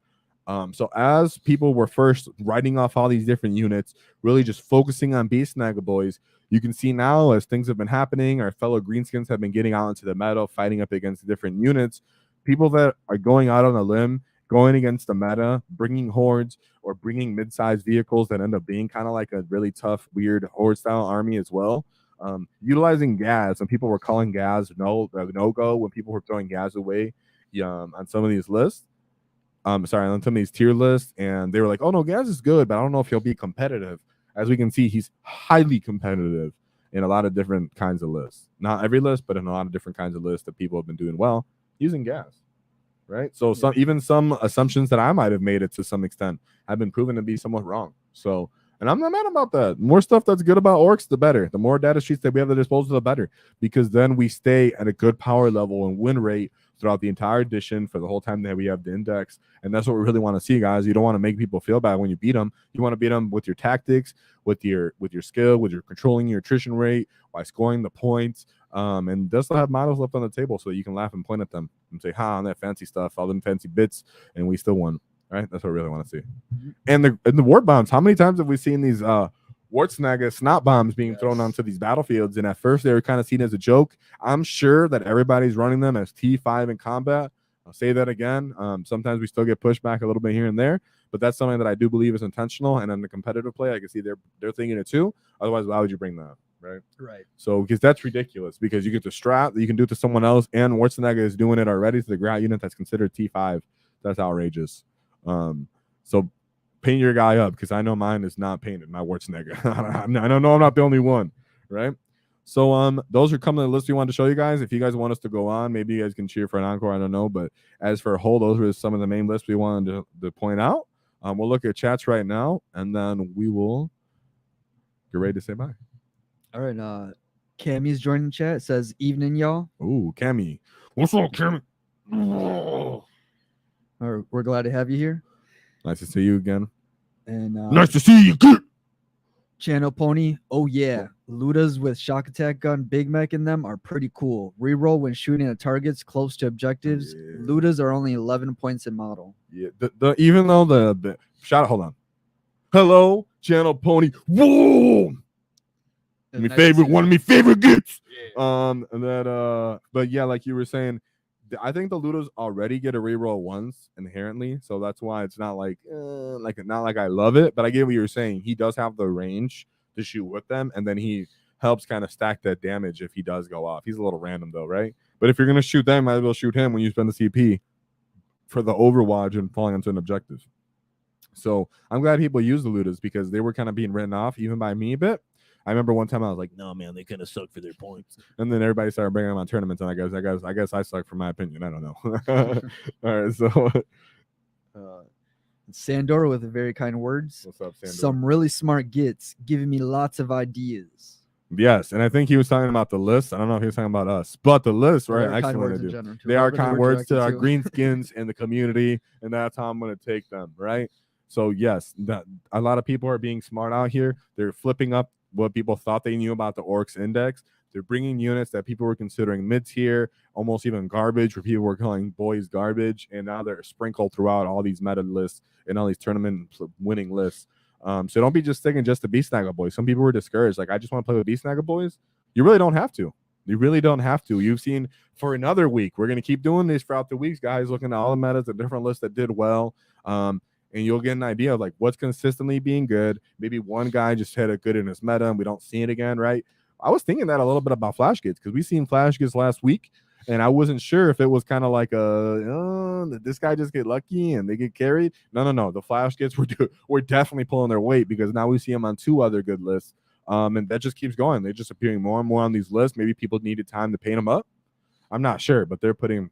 So as people were first writing off all these different units, really just focusing on beast snagger boys, you can see now as things have been happening, our fellow greenskins have been getting out into the meta, fighting up against different units. People that are going out on a limb, going against the meta, bringing hordes or bringing mid-sized vehicles that end up being kind of like a really tough, weird horde-style army as well. Utilizing gas, and people were calling gas no-go when people were throwing gas away on some of these lists. On some of these tier lists, and they were like, oh no, gas is good, but I don't know if he'll be competitive. As we can see, he's highly competitive in a lot of different kinds of lists. Not every list, but in a lot of different kinds of lists that people have been doing well using gas. Right, so some assumptions that I might have made it to some extent have been proven to be somewhat wrong. So, and I'm not mad about that. The more stuff that's good about orcs, the better. The more data sheets that we have at disposal, the better, because then we stay at a good power level and win rate throughout the entire edition for the whole time that we have the index. And that's what we really want to see, guys. You don't want to make people feel bad when you beat them. You want to beat them with your tactics, with your skill, with your controlling your attrition rate, by scoring the points. And does still have models left on the table so you can laugh and point at them and say, on that fancy stuff, all them fancy bits, and we still won. Right? That's what I really want to see. And the ward bombs, how many times have we seen these Schwarzenegger snot bombs being thrown onto these battlefields, and at first they were kind of seen as a joke. I'm sure that everybody's running them as T5 in combat. I'll say that again. Sometimes we still get pushed back a little bit here and there, but that's something that I do believe is intentional. And in the competitive play, I can see they're thinking it too. Otherwise, why would you bring that up, right? Right. So because that's ridiculous, because you get the strap that you can do it to someone else, and Schwarzenegger is doing it already to the ground unit that's considered T5. That's outrageous. So paint your guy up, because I know mine is not painted. My Schwarzenegger. I know I'm not the only one, right? So those are coming to the list we wanted to show you guys. If you guys want us to go on, maybe you guys can cheer for an encore. I don't know, but as for a whole, those are some of the main lists we wanted to point out. We'll look at chats right now, and then we will get ready to say bye. All right. Cammy's joining the chat. It says, evening, y'all. Ooh, Cammy. What's up, Cammy? We're glad to have you here. Nice to see you again. And nice to see you again. Channel Pony. Oh, yeah. Lutas with shock attack gun, Big Mech in them are pretty cool. Reroll when shooting at targets close to objectives. Yeah. Lutas are only 11 points in model. Yeah, even though the shout out, hold on. Hello, Channel Pony. Whoa! One of my favorite gifts. Yeah. But yeah, like you were saying, I think the Ludos already get a reroll once inherently, so that's why it's not like not like I love it, but I get what you're saying. He does have the range to shoot with them, and then he helps kind of stack that damage if he does go off. He's a little random though, right? But if you're gonna shoot them, might as well shoot him when you spend the CP for the overwatch and falling onto an objective. So I'm glad people use the Ludas, because they were kind of being written off even by me a bit. I remember one time I was like, no, man, they kind of suck for their points. And then everybody started bringing them on tournaments, and I guess I suck for my opinion. I don't know. All right, so Sandor with very kind words. What's up, Sandor? Some really smart gits, giving me lots of ideas. Yes, and I think he was talking about the list. I don't know if he was talking about us, but the list, right? Excellent. They are kind words to our greenskins in the community, and that's how I'm going to take them, right? So yes, a lot of people are being smart out here. They're flipping up what people thought they knew about the Orks index. They're bringing units that people were considering mid-tier, almost even garbage, where people were calling boys garbage, and now they're sprinkled throughout all these meta lists and all these tournament winning lists. So don't be just sticking just to Beast Snaggle Boys. Some people were discouraged, like, I just want to play with Beast Snaggle Boys. You really don't have to. You really don't have to. You've seen for another week. We're going to keep doing this throughout the weeks, guys, looking at all the metas, the different lists that did well. And you'll get an idea of like what's consistently being good. Maybe one guy just had a good in his meta and we don't see it again, right? I was thinking that a little bit about Flash Gates, because we seen Flash Gates last week, and I wasn't sure if it was kind of like did this guy just get lucky and they get carried? No. The Flash Gates were definitely pulling their weight, because now we see them on 2 other good lists. And that just keeps going. They're just appearing more and more on these lists. Maybe people needed time to paint them up. I'm not sure, but they're putting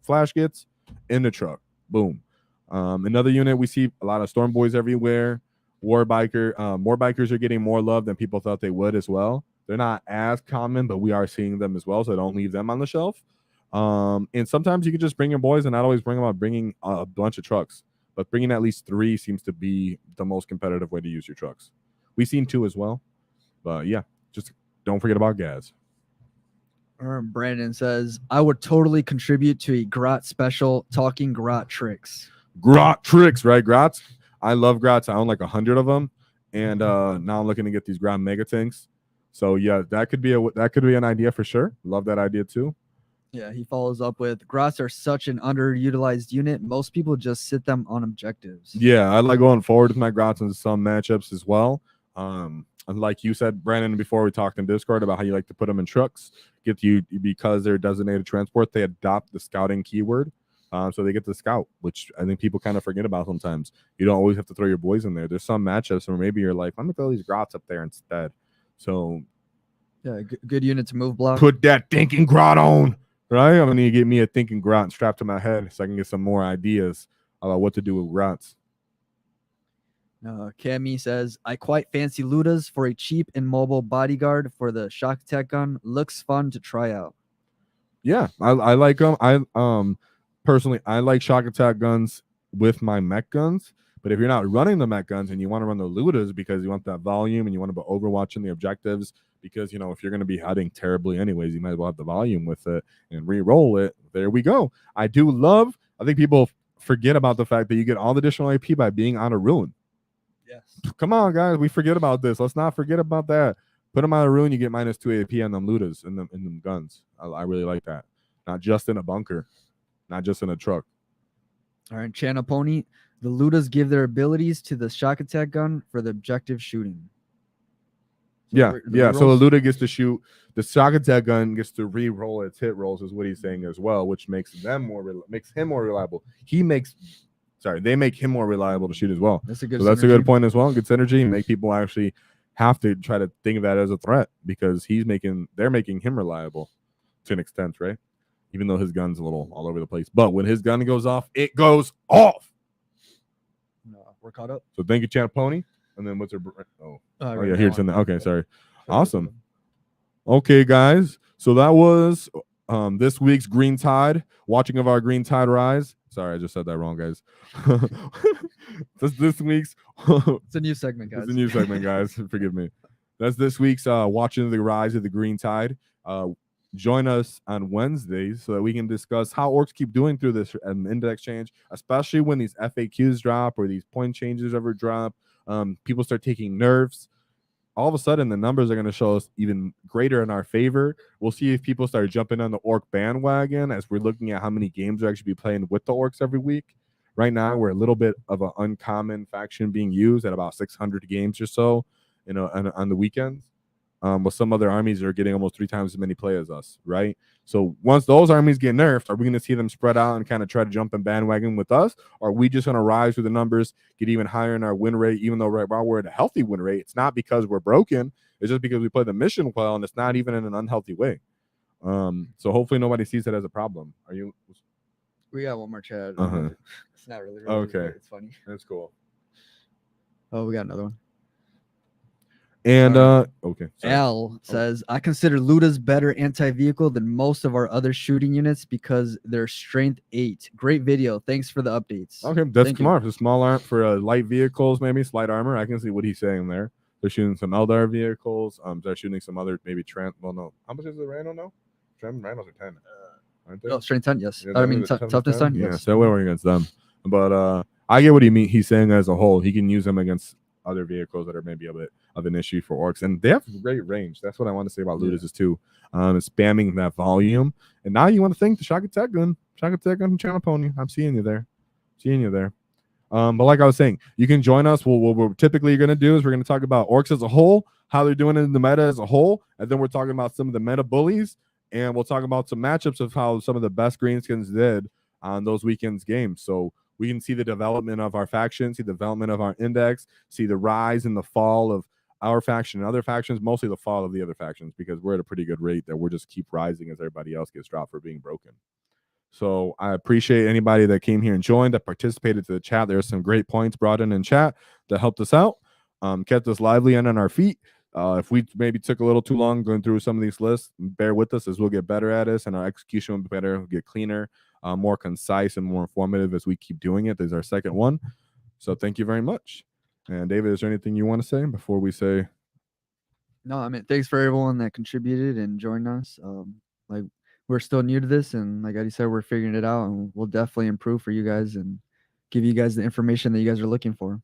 Flash Gates in the truck. Boom. Another unit, we see a lot of Storm Boys everywhere. War Bikers are getting more love than people thought they would as well. They're not as common, but we are seeing them as well, so don't leave them on the shelf. And sometimes you can just bring your boys, and not always bring them out bringing a bunch of trucks, but bringing at least 3 seems to be the most competitive way to use your trucks. We've seen 2 as well, but yeah, just don't forget about Gaz. Brandon says, I would totally contribute to a Grot special talking Grot tricks. Grot tricks, right? Grots. I love Grots. I own like 100 of them, and now I'm looking to get these Grot mega tanks. So yeah, that could be an idea for sure. Love that idea too. Yeah, he follows up with, Grots are such an underutilized unit. Most people just sit them on objectives. Yeah, I like going forward with my Grots into some matchups as well. And like you said, Brandon, before we talked in Discord about how you like to put them in trucks, because they're designated transport, they adopt the scouting keyword. So they get to scout, which I think people kind of forget about sometimes. You don't always have to throw your boys in there. There's some matchups where maybe you're like, let me throw these Grots up there instead. So yeah, good unit to move block. Put that thinking Grot on, right? I'm going to get me a thinking Grot strapped to my head so I can get some more ideas about what to do with Grots. Cammy says, I quite fancy Ludas for a cheap and mobile bodyguard for the shock attack gun. Looks fun to try out. Yeah, I like them. Personally, I like shock attack guns with my mech guns. But if you're not running the mech guns and you want to run the Ludas because you want that volume and you want to be overwatching the objectives, because, you know, if you're going to be hiding terribly anyways, you might as well have the volume with it and re-roll it. There we go. I think people forget about the fact that you get all the additional AP by being on a ruin. Yes. Come on, guys. We forget about this. Let's not forget about that. Put them on a rune, you get -2 AP on them lootas and them guns. I really like that. Not just in a bunker, not just in a truck. All right, Channel Pony. The Ludas give their abilities to the shock attack gun for the objective shooting. So Yeah. So a rerolls? Luda gets to shoot. The shock attack gun gets to re-roll its hit rolls, is what he's saying as well, which makes them makes him more reliable. They make him more reliable to shoot as well. That's a good. So that's a good point as well. Good synergy. Make people actually have to try to think of that as a threat because they're making him reliable to an extent, right? Even though his gun's a little all over the place, but when his gun goes off, it goes off. We're caught up. So thank you, Champ Pony. And then what's her? Right yeah, here's in the. Okay, sorry. Awesome. Okay, guys. So that was this week's Green Tide. Watching of our Green Tide rise. Sorry, I just said that wrong, guys. this week's. It's a new segment, guys. It's a new segment, guys. Forgive me. That's this week's watching the rise of the Green Tide. Join us on Wednesdays so that we can discuss how Orks keep doing through this index change, especially when these FAQs drop or these point changes ever drop. People start taking nerfs. All of a sudden, the numbers are going to show us even greater in our favor. We'll see if people start jumping on the Ork bandwagon as we're looking at how many games are actually be playing with the Orks every week. Right now, we're a little bit of an uncommon faction being used at about 600 games or so, on the weekends. With some other armies that are getting almost 3 times as many play as us, right? So once those armies get nerfed, are we going to see them spread out and kind of try to jump in bandwagon with us? Or are we just going to rise through the numbers, get even higher in our win rate, even though right now we're at a healthy win rate? It's not because we're broken. It's just because we play the mission well, and it's not even in an unhealthy way. So hopefully nobody sees it as a problem. Are you? We got one more chat. It's not really. Okay. It's funny. That's cool. Oh, we got another one. And okay. Sorry. Al says, I consider Luda's better anti-vehicle than most of our other shooting units because they're strength 8. Great video. Thanks for the updates. Okay, that's smart. For small arm for light vehicles, maybe slight armor. I can see what he's saying there. They're shooting some Eldar vehicles. They're shooting some other maybe Well, no. How much is the Rhino now? Rhinos are 10. Aren't they? Oh, strength 10, yes. Yeah, I mean, toughness 10, yes. yes. So we're against them. But I get what he's saying as a whole. He can use them against other vehicles that are maybe a bit of an issue for Orks, and they have great range. That's what I want to say about Ludas is too. Spamming that volume, and now you want to thank the shock attack gun, Channel Pony. I'm seeing you there. But like I was saying, you can join us. What we're typically going to do is we're going to talk about Orks as a whole, how they're doing in the meta as a whole, and then we're talking about some of the meta bullies, and we'll talk about some matchups of how some of the best greenskins did on those weekends games. So we can see the development of our faction, see the development of our index, see the rise and the fall of our faction and other factions, mostly the fall of the other factions, because we're at a pretty good rate that we're just keep rising as everybody else gets dropped for being broken. So I appreciate anybody that came here and joined, that participated to the chat. There are some great points brought in chat that helped us out, kept us lively and on our feet. If we maybe took a little too long going through some of these lists, bear with us as we'll get better at this and our execution will be better, we'll get cleaner, more concise and more informative as we keep doing it. This is our second one. So thank you very much. And David, is there anything you want to say before we say? No, I mean, thanks for everyone that contributed and joined us. Like, we're still new to this, and like Eddie said, we're figuring it out, and we'll definitely improve for you guys and give you guys the information that you guys are looking for.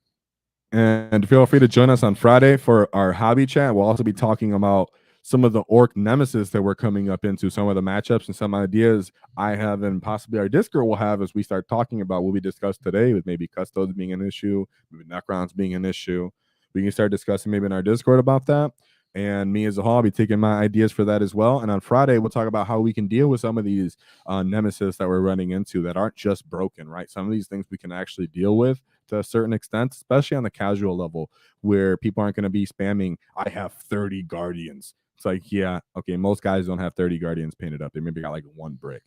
And feel free to join us on Friday for our hobby chat. We'll also be talking about some of the Ork nemesis that we're coming up into, some of the matchups and some ideas I have, and possibly our Discord will have as we start talking about what we discussed today, with maybe custodes being an issue, maybe Necrons being an issue. We can start discussing maybe in our Discord about that. And me as a whole, I'll be taking my ideas for that as well. And on Friday, we'll talk about how we can deal with some of these nemesis that we're running into that aren't just broken, right? Some of these things we can actually deal with to a certain extent, especially on the casual level, where people aren't going to be spamming, I have 30 Guardians. It's like, yeah, okay, most guys don't have 30 Guardians painted up. They maybe got like 1 brick.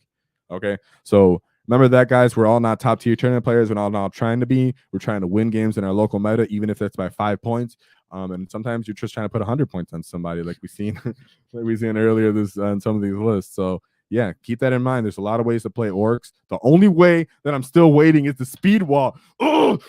Okay, so remember that, guys. We're all not top tier tournament players. We're all not trying to be. We're trying to win games in our local meta, even if it's by 5 points. And sometimes you're just trying to put 100 points on somebody, like we seen earlier this on some of these lists. So yeah, keep that in mind. There's a lot of ways to play Orks. The only way that I'm still waiting is the speed wall. I'm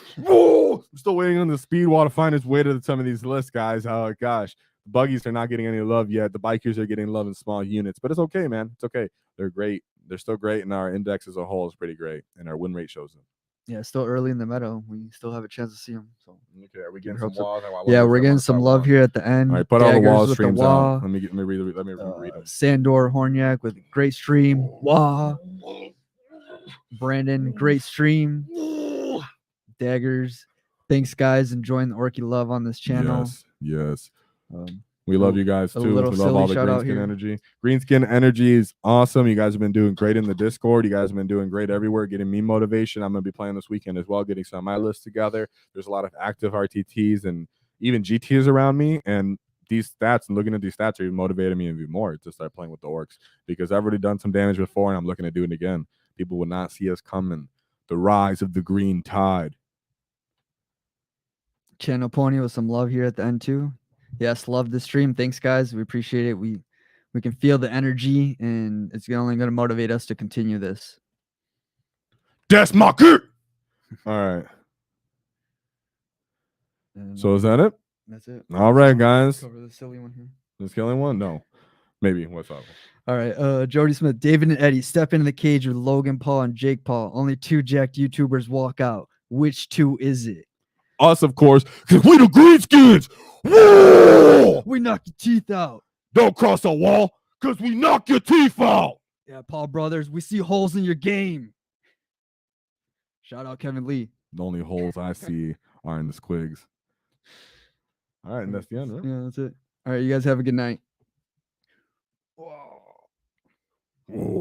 still waiting on the speed wall to find its way to some of these lists, guys. Oh gosh, the buggies are not getting any love yet. The bikers are getting love in small units, but it's okay, man. It's okay. They're great. They're still great, and our index as a whole is pretty great, and our win rate shows them. Yeah, still early in the meadow. We still have a chance to see him. So Okay, are we getting hope some so. walls? yeah, we're getting some love here at the end. All right, put all the Daggers wall with the streams wah. out. Let me read them. Sandor Horniak with great stream. Wah. Brandon, great stream. Daggers. Thanks, guys. Enjoying the Orky love on this channel. Yes. Um, We love you guys a too. We little love all the silly shout out greenskin here. energy. Greenskin energy is awesome. You guys have been doing great in the Discord. You guys have been doing great everywhere, getting me motivation. I'm going to be playing this weekend as well, getting some of my lists together. There's a lot of active RTTs and even GTs around me. And these stats and looking at these stats are even motivating me even more to start playing with the Orks, because I've already done some damage before and I'm looking to do it again. People will not see us coming. The rise of the green tide. Channel Pony with some love here at the end too. Yes, love the stream. Thanks, guys. We appreciate it. We can feel the energy, and it's only going to motivate us to continue this. That's my kid. All right. And, so is that it? That's it. All right, guys. Cover the silly one here. The silly one? No. Maybe. What's up? All right. Jody Smith, David and Eddie step into the cage with Logan Paul and Jake Paul. Only 2 jacked YouTubers walk out. Which 2 is it? Us, of course, because we the greenskins. Whoa! We knock your teeth out. Don't cross the wall, because we knock your teeth out. Yeah, Paul brothers, we see holes in your game. Shout out Kevin Lee. The only holes I see are in the squigs. All right, and that's the end, right? Yeah, that's it. All right, you guys have a good night. Whoa.